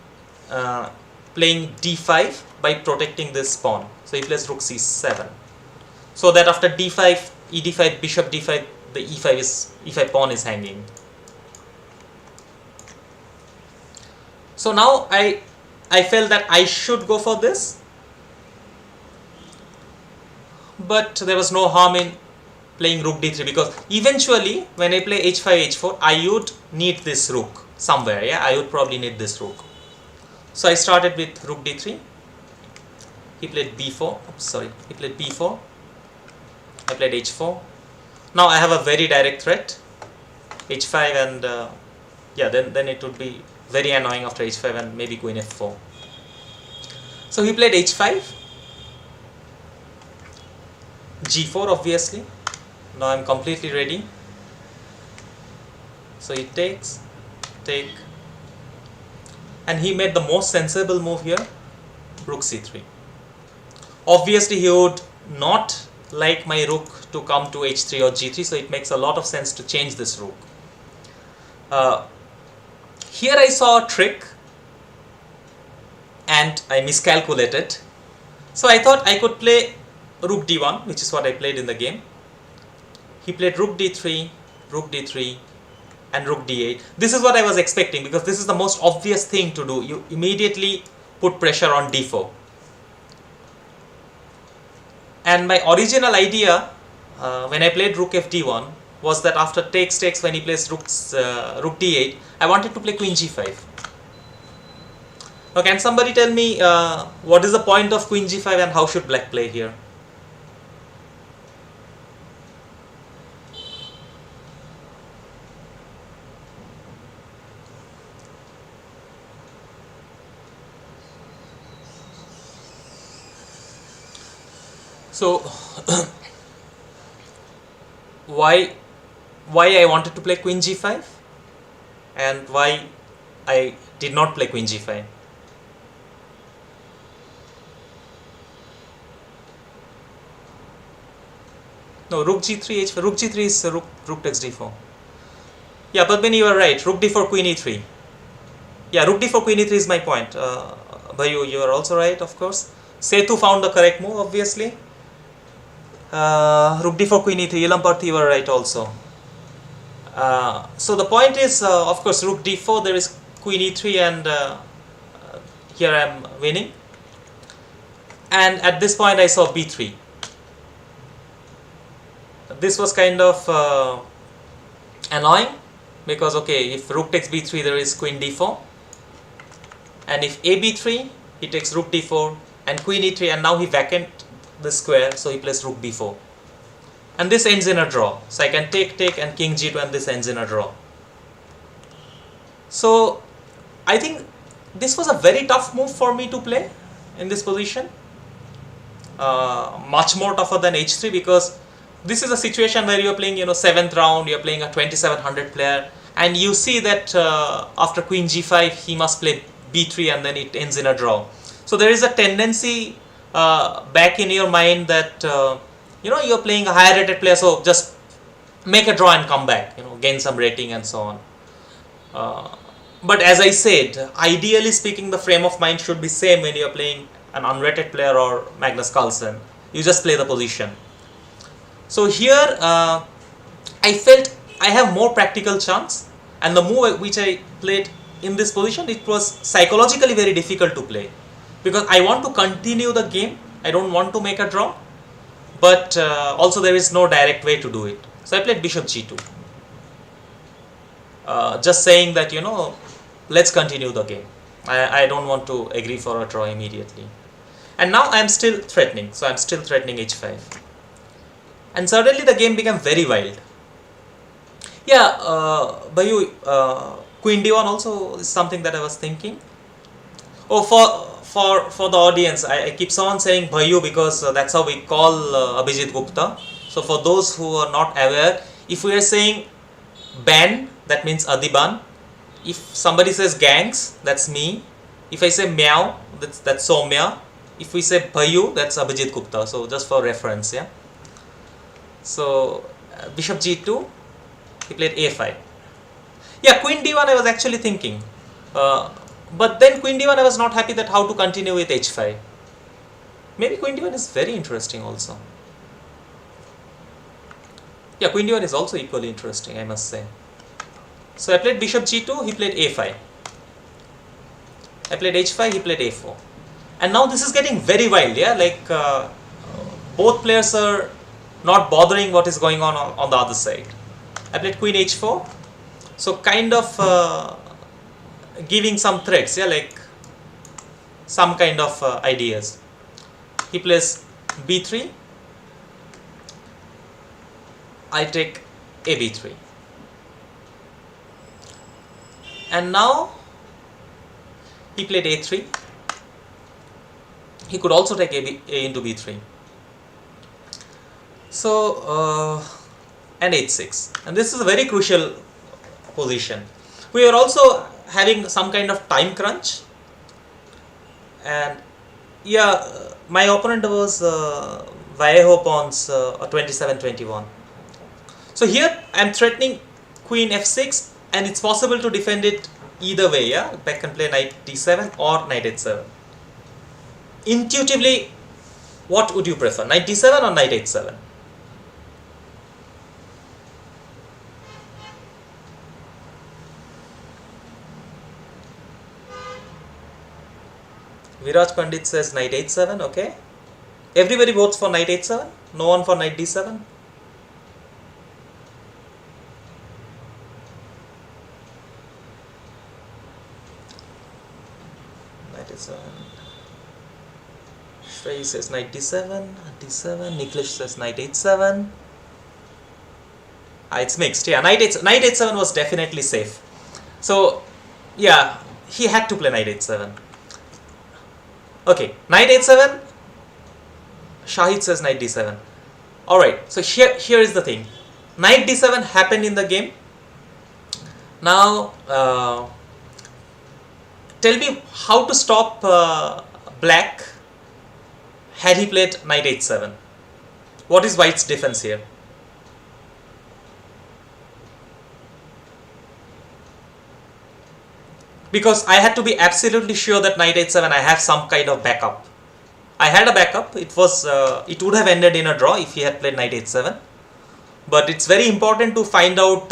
d5 by protecting this pawn. So he plays rook c7. So that after d5, e d5, bishop d5, the e5 pawn is hanging. So now I felt that I should go for this, but there was no harm in playing rook d3, because eventually when I play h5, h4, I would need this rook somewhere. Yeah, I would probably need this rook. So I started with rook d3. He played b4. Oops, sorry, he played b4. I played h4. Now I have a very direct threat, h5, and yeah, then it would be very annoying after h5 and maybe queen f4. So he played h5, g4 obviously. Now I'm completely ready. So he takes, take, and he made the most sensible move here, rook c3. Obviously he would not like my rook to come to h3 or g3, so it makes a lot of sense to change this rook. Here I saw a trick and I miscalculated. So I thought I could play rook d1, which is what I played in the game. He played rook d3, and rook d8. This is what I was expecting, because this is the most obvious thing to do. You immediately put pressure on d4. And my original idea when I played rook fd1 was that after takes, when he plays rook d8, I wanted to play queen g5. Now can somebody tell me what is the point of queen g5 and how should black play here? So why I wanted to play queen g5 and why I did not play queen g5. No, rook g3, h4. Rook g3 is rook takes d4. Yeah, Padmini, you are right. Rook d4, queen e3. Yeah, rook d4, queen e3 is my point. But you are also right, of course. Setu found the correct move, obviously. Rook d4, queen e3. Ilamparthi, you are right also. So the point is, of course, rook d4, there is queen e3, and here I am winning. And at this point I saw b3. This was kind of annoying, because okay, if rook takes b3, there is queen d4, and if a b3, he takes rook d4 and queen e3, and now he vacant the square, so he plays rook b4, and this ends in a draw. So I can take and king g2, and this ends in a draw. So I think this was a very tough move for me to play in this position, much more tougher than h3, because this is a situation where you're playing, 7th round, you're playing a 2700 player, and you see that after queen g5 he must play b3, and then it ends in a draw. So there is a tendency back in your mind that you're playing a higher rated player, so just make a draw and come back, gain some rating and so on. But as I said, ideally speaking, the frame of mind should be same when you're playing an unrated player or Magnus Carlsen. You just play the position. So here, I felt I have more practical chance, and the move which I played in this position, it was psychologically very difficult to play, because I want to continue the game. I don't want to make a draw, but also there is no direct way to do it. So I played bishop g2, just saying that, let's continue the game. I don't want to agree for a draw immediately. And now I'm still threatening, so I'm still threatening h5. And suddenly the game became very wild. Yeah, Bayu, Queen d1 also is something that I was thinking. Oh, for the audience, I keep on saying Bayu because that's how we call Abhijit Gupta. So for those who are not aware, if we are saying ban, that means Adiban. If somebody says gangs, that's me. If I say meow, that's Soumya. If we say Bayu, that's Abhijit Gupta. So just for reference, yeah. So bishop g2, he played a5. Yeah, queen d1 I was actually thinking, but then queen d1 I was not happy that how to continue with h5. Maybe queen d1 is very interesting also. Yeah, queen d1 is also equally interesting, I must say. So I played bishop g2, he played a5. I played h5, he played a4. And now this is getting very wild, yeah, like both players are not bothering what is going on the other side. I played queen h4, so kind of giving some threats, yeah, like some kind of ideas. He plays b3, I take a b3. And now he played a3. He could also take a into b3. So and h6, and this is a very crucial position. We are also having some kind of time crunch, and yeah, my opponent was Vallejo pawns 27-21. So here I am threatening queen f6, and it's possible to defend it either way. Yeah, I can play knight d7 or knight h7. Intuitively, what would you prefer, knight d7 or knight h7? Viraj Pandit says knight h7, okay. Everybody votes for knight h7, no one for knight d7. Knight h7. Shrey says knight d7, d7. Niklesh says knight h7. It's mixed, yeah. Knight h7 was definitely safe. So, yeah, he had to play knight h7. Okay, knight h7, Shahid says knight d7. Alright, so here is the thing. Knight d7 happened in the game. Now, tell me how to stop black had he played knight h7. What is white's defense here? Because I had to be absolutely sure that knight h7 I have some kind of backup. I had a backup. It would have ended in a draw if he had played knight h7. But it's very important to find out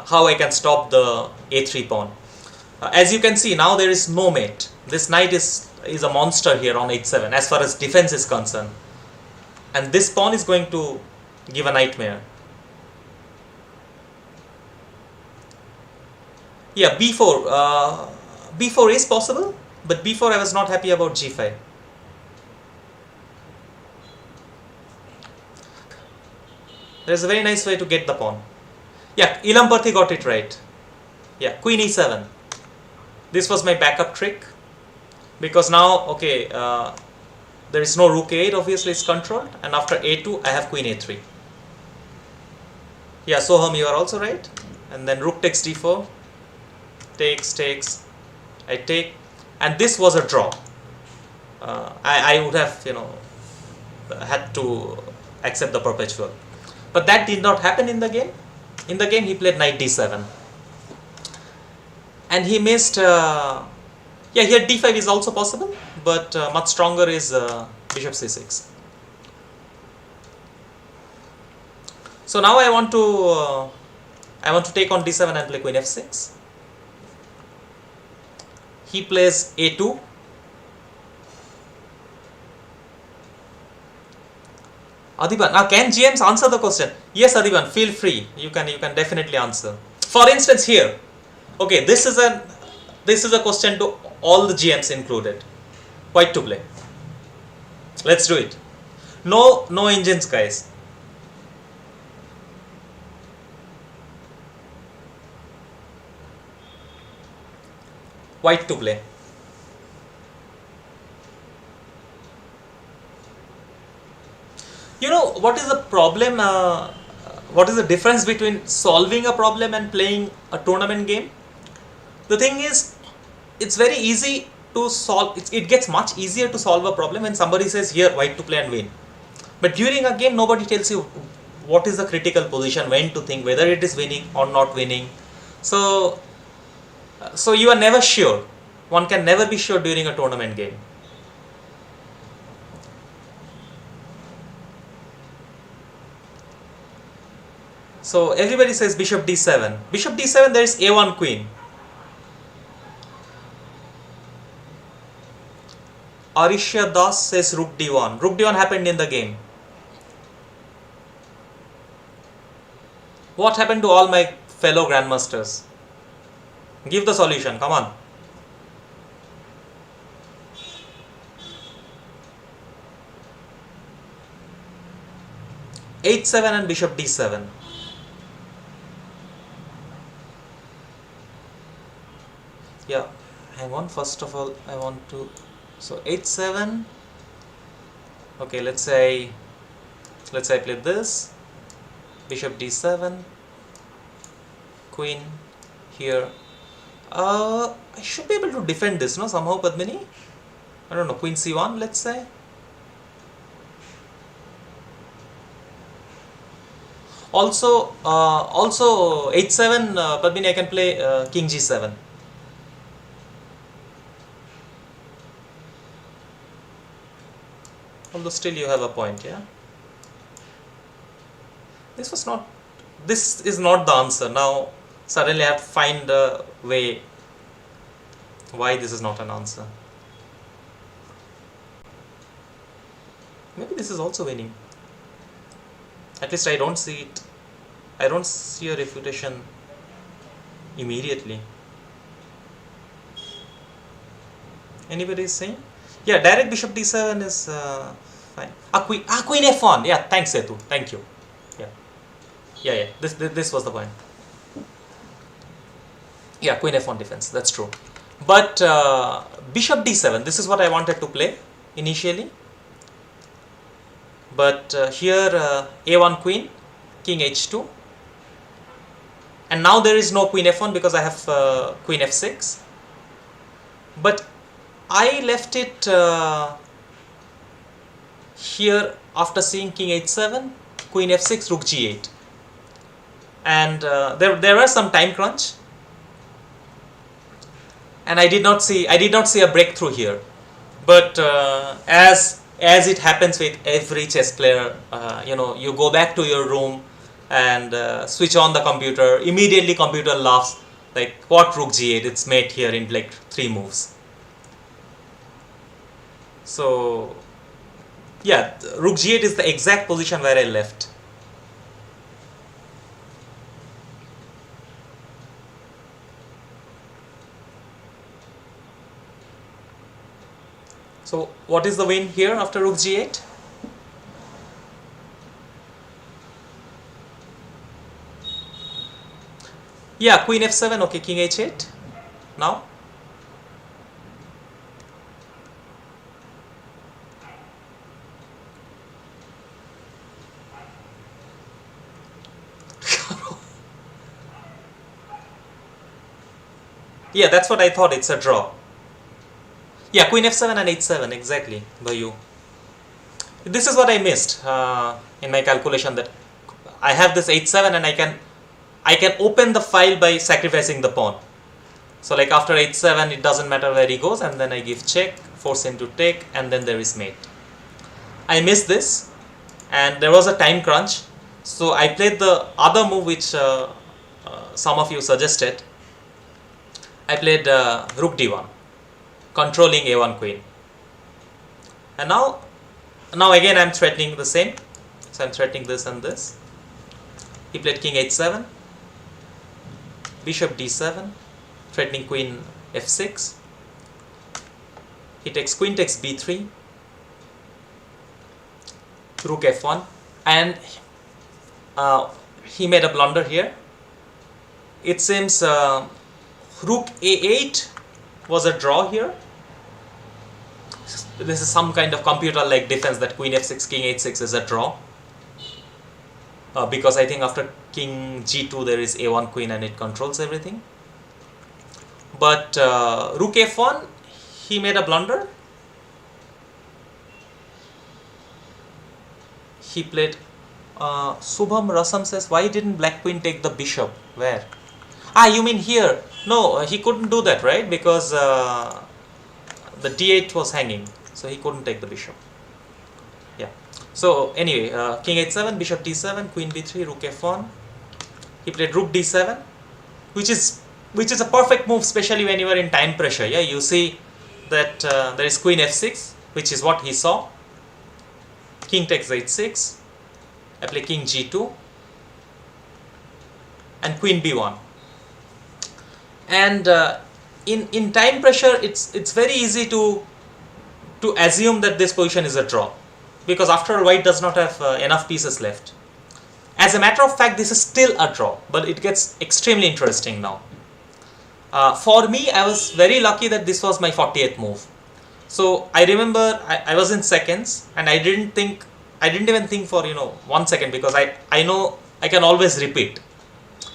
how I can stop the a3 pawn. As you can see, now there is no mate. This knight is a monster here on h7 as far as defense is concerned. And this pawn is going to give a nightmare. Yeah, b4. b4 is possible, but b4 I was not happy about g5. There's a very nice way to get the pawn. Yeah, Ilampathy got it right. Yeah, queen e7. This was my backup trick. Because now, okay, there is no rook a8, obviously it's controlled. And after a2, I have queen a3. Yeah, Soham, you are also right. And then rook takes d4. Takes, I take, and this was a draw. I would have, had to accept the perpetual. But that did not happen in the game. In the game, he played knight d7. and he missed. Yeah, here d5 is also possible, but much stronger is bishop c6. So now I want to take on d7 and play queen f6. He plays a2. Adiban, now can GMs answer the question? Yes, Adiban, feel free. You can definitely answer. For instance, here, okay, this is a question to all the GMs included. White to play. Let's do it. No engines, guys. White to play. You know what is the problem? What is the difference between solving a problem and playing a tournament game? The thing is, it's very easy to solve. It gets much easier to solve a problem when somebody says, here, white to play and win. But during a game, nobody tells you what is the critical position, when to think, whether it is winning or not winning. So you are never sure. One can never be sure during a tournament game. So everybody says bishop d7. Bishop d7, there is a1 queen. Arisha Das says rook d1. Rook d1 happened in the game. What happened to all my fellow grandmasters? Give the solution, come on. h7 and bishop d7. Yeah, hang on, first of all I want to, so h7, okay, let's say I play this, bishop d7, queen here. I should be able to defend this, no, somehow, Padmini? I don't know, queen c1, let's say. Also h7, Padmini, I can play king g7. Although still you have a point, yeah. This is not the answer. Now suddenly I have to find a way why this is not an answer. Maybe this is also winning. At least I don't see it. I don't see a refutation immediately. Anybody is saying? Yeah, direct bishop d7 is fine. Queen f1. Yeah, thanks Setu. Thank you. Yeah. This was the point. Yeah, queen f1 defense. That's true. But bishop d7. This is what I wanted to play initially. But here a1 queen, king h2, and now there is no queen f1 because I have queen f6. But I left it here after seeing king h7, queen f6, rook g8, and there was some time crunch, and I did not see a breakthrough here. But as it happens with every chess player, you go back to your room and switch on the computer. Immediately, computer laughs like, "What rook g8? It's mate here in like 3 moves." So yeah, rook g8 is the exact position where I left. So what is the win here after rook g8? Yeah, queen f7, okay, king h8 now. Yeah, that's what I thought, it's a draw. Yeah, queen f7 and h7, exactly, by you. This is what I missed in my calculation, that I have this h7 and I can open the file by sacrificing the pawn. So like after h7, it doesn't matter where he goes, and then I give check, force him to take, and then there is mate. I missed this, and there was a time crunch, so I played the other move which some of you suggested. I played rook d1, controlling a1 queen. And now again I'm threatening the same. So I'm threatening this and this. He played king h7, bishop d7, threatening queen f6. He takes queen takes b3, rook f1, and he made a blunder here. It seems rook a8 was a draw here. This is some kind of computer-like defense that queen f6, king h6 is a draw. Because I think after king g2 there is a1 queen and it controls everything. But rook f1, he made a blunder. He played Subham Rasam says, why didn't black queen take the bishop? Where? Ah, you mean here? No, he couldn't do that, right? Because the d8 was hanging, so he couldn't take the bishop. Yeah. So anyway, king h7, bishop d7, queen b3, rook f1. He played rook d7, which is a perfect move, especially when you are in time pressure. Yeah, you see that there is queen f6, which is what he saw. King takes h6. I play king g2 and queen b1. And in time pressure, it's very easy to assume that this position is a draw, because after all, white does not have enough pieces left. As a matter of fact, this is still a draw, but it gets extremely interesting now. For me, I was very lucky that this was my 40th move. So I remember I was in seconds, and I didn't even think for 1 second, because I know I can always repeat.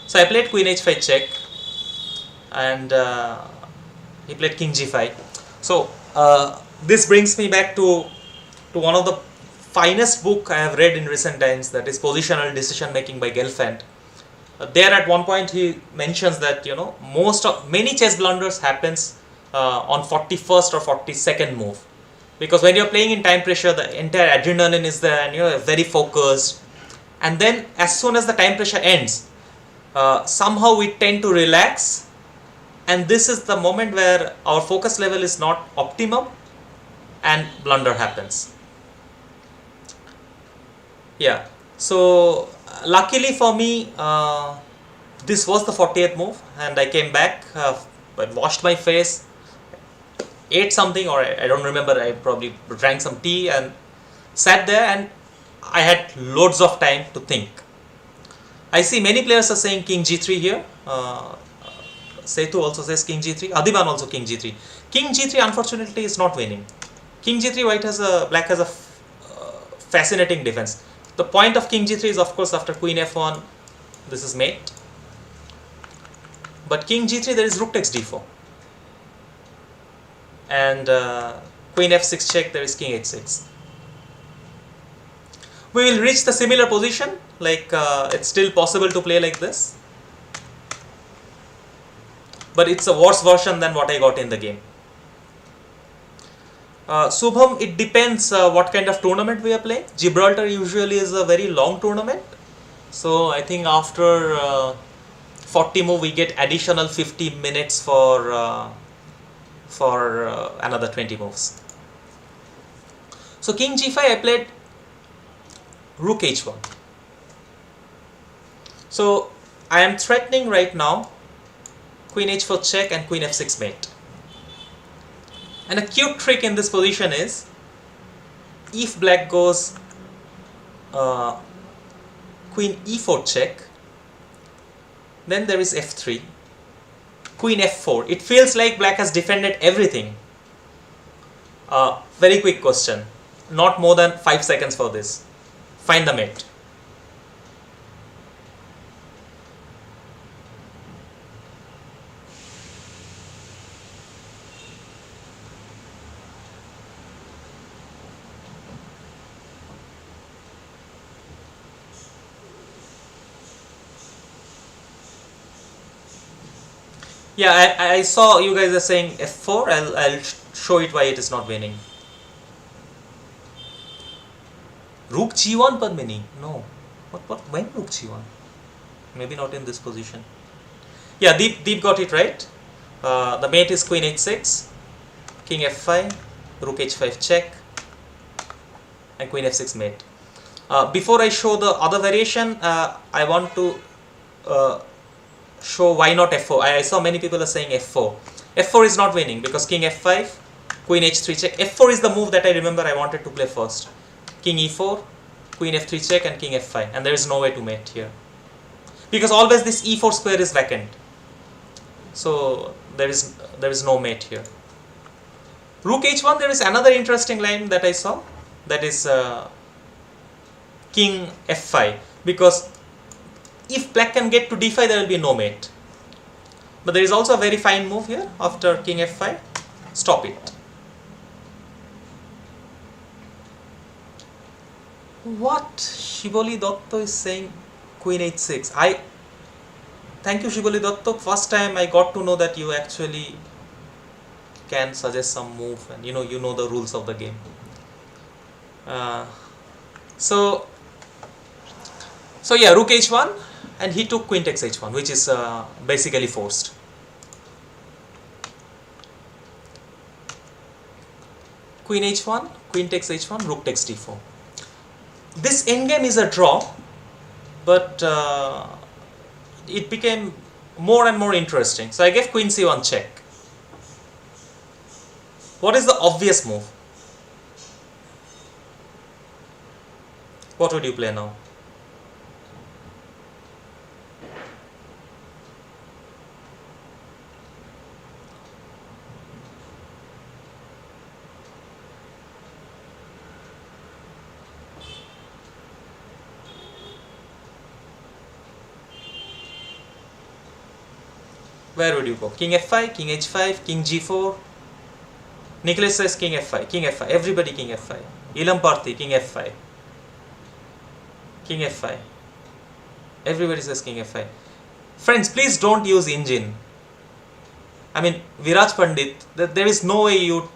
So I played queen h5 check, and he played king g5. So this brings me back to one of the finest book I have read in recent times, that is Positional Decision Making by Gelfand. There at one point he mentions that many chess blunders happens on 41st or 42nd move, because when you're playing in time pressure, the entire adrenaline is there and you're very focused, and then as soon as the time pressure ends, somehow we tend to relax, and this is the moment where our focus level is not optimum and blunder happens. Yeah, so luckily for me, this was the 40th move, and I came back, I washed my face, ate something, or I don't remember, I probably drank some tea and sat there, and I had loads of time to think. I see many players are saying king g3 here. Setu also says king g3. Adiban also king g3. King g3 unfortunately is not winning. King g3, black has a fascinating defense. The point of king g3 is of course after queen f1, this is mate. But king g3, there is rook takes d4. And queen f6 check, there is king h6. We will reach the similar position, like it's still possible to play like this. But it's a worse version than what I got in the game. Subham, it depends what kind of tournament we are playing. Gibraltar usually is a very long tournament. So I think after 40 move we get additional 50 minutes for another 20 moves. So king g5, I played rook h1. So I am threatening right now queen h4 check and queen f6 mate. And a cute trick in this position is, if black goes queen e4 check, then there is f3, queen f4. It feels like black has defended everything. Very quick question, not more than 5 seconds for this. Find the mate. Yeah, I saw you guys are saying f4. I'll show it why it is not winning. Rook g1, Padmini. No. What? When rook g1? Maybe not in this position. Yeah, Deep got it right. The mate is queen h6, king f5, rook h5 check, and queen f6 mate. Before I show the other variation, I want to show why not f4. I saw many people are saying f4. f4 is not winning because king f5, queen h3 check. f4 is the move that I remember I wanted to play first. King e4, queen f3 check, and king f5, and there is no way to mate here because always this e4 square is vacant. So there is no mate here. Rook h1, there is another interesting line that I saw, that is king f5, because if black can get to d5 there will be no mate. But there is also a very fine move here after king f5. Stop it. What? Shiboli Dotto is saying queen h6. Thank you, Shiboli Dotto. First time I got to know that you actually can suggest some move, and you know the rules of the game. So yeah, rook h1, and he took queen takes h1, which is basically forced. Queen h1, queen takes h1, rook takes d4. This endgame is a draw, but it became more and more interesting. So I gave queen c1 check. What is the obvious move? What would you play now? Where would you go? King f5, king h5, king g4. Nicholas says king f5, king f5. Everybody king f5. Ilam Parthi, king f5. King f5. Everybody says king f5. Friends, please don't use engine. I mean, Viraj Pandit, there is no way you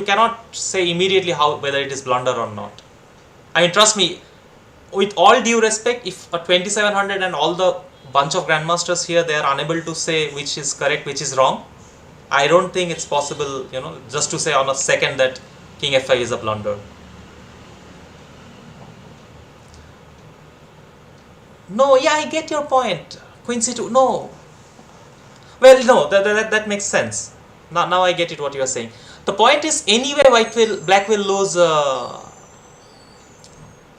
cannot say immediately whether it is blunder or not. I mean, trust me, with all due respect, if a 2700 and all the bunch of grandmasters here, they are unable to say which is correct, which is wrong, I don't think it's possible, just to say on a second that king f5 is a blunder. No, yeah, I get your point. Queen c2, no. Well, no, that makes sense. Now I get it what you are saying. The point is, anyway, black will lose.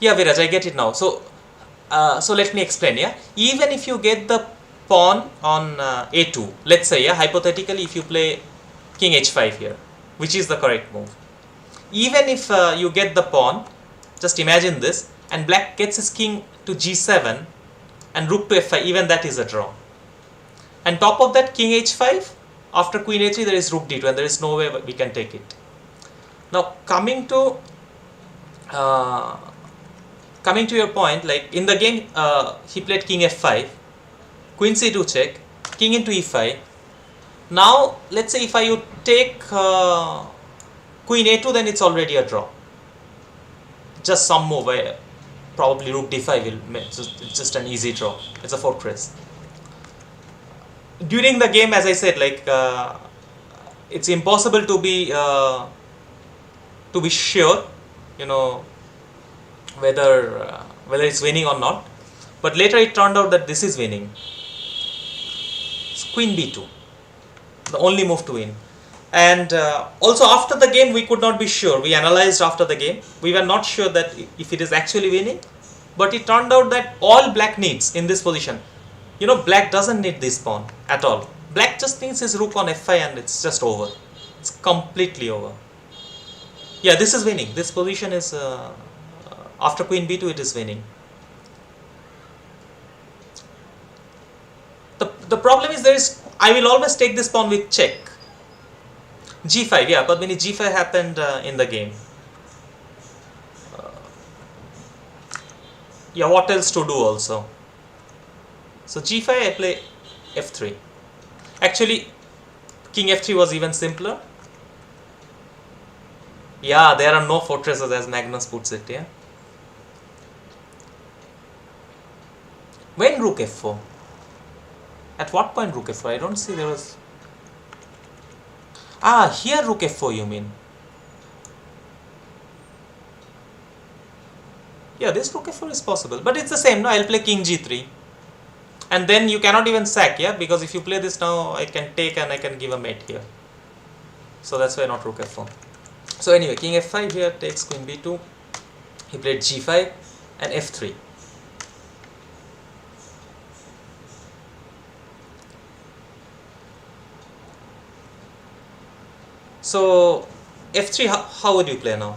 Yeah, Viraj, I get it now. So let me explain. Yeah, even if you get the pawn on a2, let's say, yeah, hypothetically, if you play king h5 here, which is the correct move, even if you get the pawn, just imagine this, and black gets his king to g7 and rook to f5, even that is a draw. And top of that, king h5, after queen a3 there is rook d2, and there is no way we can take it. Now coming to your point, like in the game he played king f5, queen c2 check, king into e5. Now let's say if I take queen a2, then it's already a draw. Just some move, probably rook d5 will make, it's just an easy draw. It's a fortress. During the game, as I said, like it's impossible to be sure, whether it's winning or not. But later it turned out that this is winning. It's queen b2, the only move to win. And also after the game we could not be sure. We analyzed after the game. We were not sure that if it is actually winning. But it turned out that all black needs in this position, black doesn't need this pawn at all. Black just needs his rook on f5 and it's just over. It's completely over. Yeah, this is winning. This position is, after queen b2, it is winning. The problem is I will always take this pawn with check. g5, yeah, but when g5 happened in the game. Yeah, what else to do also? So g5, I play f3. Actually, king f3 was even simpler. Yeah, there are no fortresses, as Magnus puts it. Yeah. When rook f4? At what point rook f4? I don't see there was. Ah, here rook f4 you mean? Yeah, this rook f4 is possible, but it's the same. No, I'll play king g3, and then you cannot even sack. Yeah, because if you play this now, I can take and I can give a mate here. So that's why not rook f4. So anyway, king f5 here takes queen b2. He played g5 and f3. So f3, how would you play now?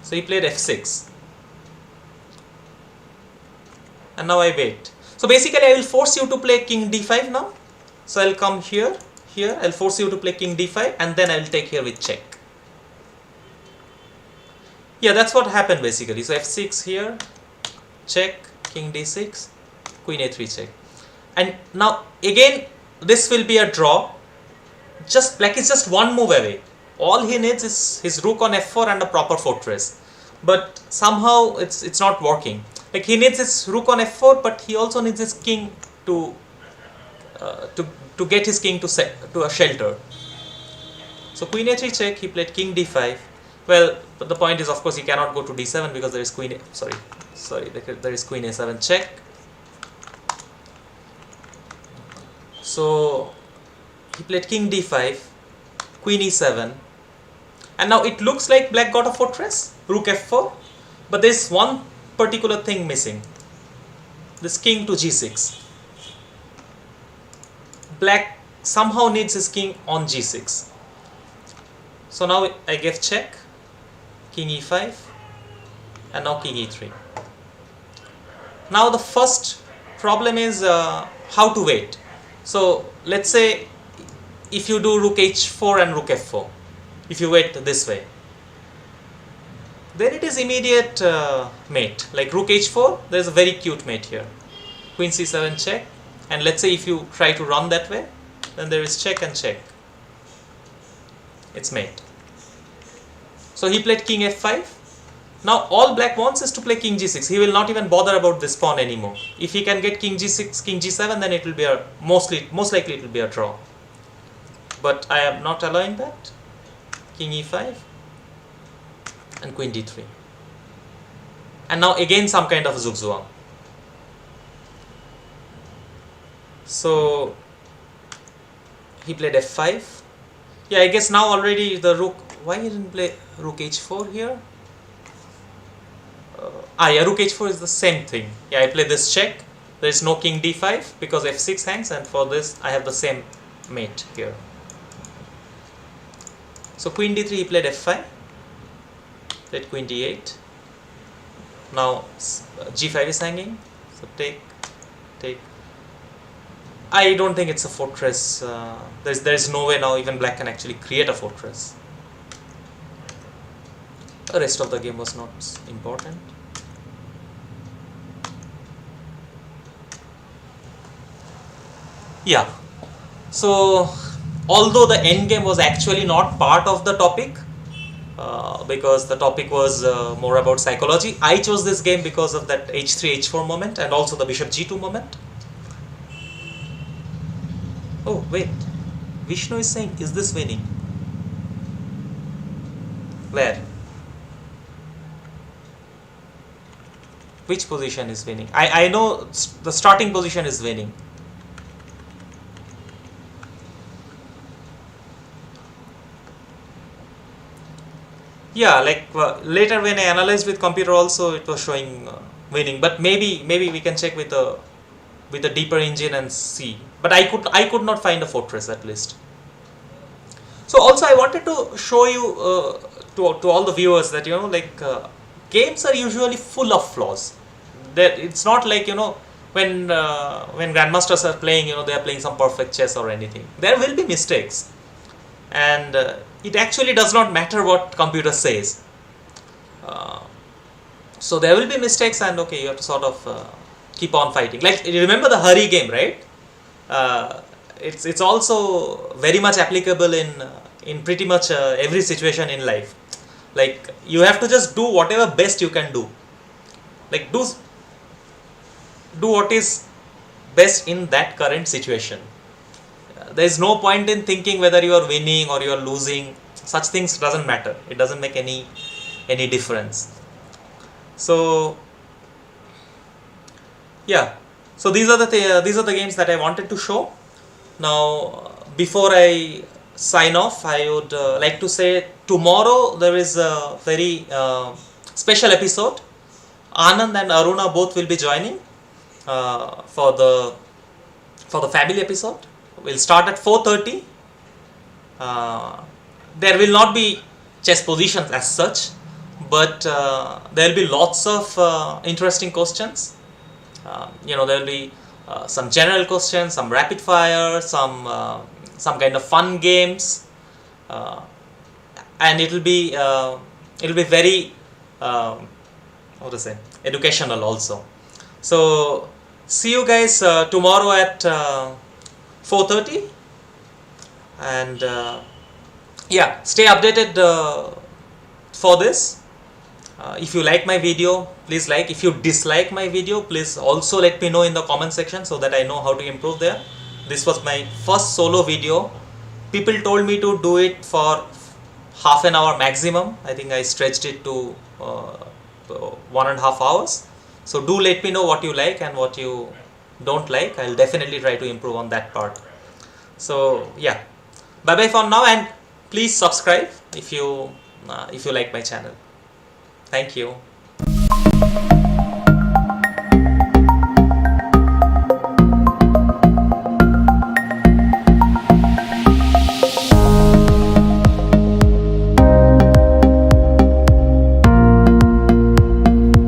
So he played f6. And now I wait. So basically I will force you to play king d5 now. So I'll come here, I'll force you to play king d5 and then I'll take here with check. Yeah, that's what happened basically. So f6 here, check, king d6, queen a3 check. And now again this will be a draw. Just black is just one move away. All he needs is his rook on f4 and a proper fortress. But somehow it's not working. Like he needs his rook on f4, but he also needs his king to get his king to a shelter. So queen a3 check. He played king d5. Well, but the point is, of course, he cannot go to d7 because there is queen. There is queen a7 check. So he played king d5, queen e7, and now it looks like black got a fortress, rook f4, but there is one particular thing missing. This king to g6. Black somehow needs his king on g6. So now I gave check, king e5, and now king e3. Now the first problem is how to wait. So let's say if you do rook h4 and rook f4, if you wait this way, then it is immediate mate. Like rook h4, there is a very cute mate here. Queen c7 check, and let's say if you try to run that way, then there is check and check. It's mate. So he played king f5. Now all black wants is to play king g6. He will not even bother about this pawn anymore. If he can get king g6, king g7, then it will be most likely it will be a draw. But I am not allowing that. King e5 and queen d3. And now again some kind of zugzwang. So he played f5. Yeah, I guess now already the rook. Why he didn't play rook h4 here? Yeah, rook h4 is the same thing. Yeah, I play this check. There is no king d5 because f6 hangs, and for this I have the same mate here. So queen d3, he played f5, played queen d8. Now g5 is hanging, so take. I don't think it's a fortress. There is no way now even black can actually create a fortress. The rest of the game was not important. Yeah, so although the end game was actually not part of the topic, because the topic was more about psychology, I chose this game because of that h3 h4 moment and also the bishop g2 moment. Oh wait, Vishnu is saying, is this winning? Where? Which position is winning? I know the starting position is winning. Yeah, like later when I analyzed with computer also it was showing winning, but maybe we can check with a deeper engine and see. But I could not find a fortress at least. So also I wanted to show you to all the viewers that games are usually full of flaws. That it's not like when grandmasters are playing, they are playing some perfect chess or anything. There will be mistakes, and it actually does not matter what computer says. So there will be mistakes, and you have to sort of keep on fighting. Like, remember the hurry game, right? it's also very much applicable in pretty much every situation in life. Like you have to just do whatever best you can do. Like do what is best in that current situation. There is no point in thinking whether you are winning or you are losing. Such things doesn't matter. It doesn't make any difference. So yeah, so these are the games that I wanted to show. Now before I sign off, I would like to say tomorrow there is a very special episode. Anand and Aruna both will be joining for the family episode. We'll start at 4:30. There will not be chess positions as such, but there will be lots of interesting questions. There will be some general questions, some rapid fire, some kind of fun games, and it'll be very what to say, educational also. So see you guys tomorrow at 4:30, and yeah, stay updated for this. If you like my video, please like. If you dislike my video, please also let me know in the comment section so that I know how to improve there. This was my first solo video. People told me to do it for half an hour maximum. I think I stretched it to 1.5 hours. So do let me know what you like and what you don't like. I'll definitely try to improve on that part. So yeah, bye bye for now, and please subscribe if you like my channel. Thank you.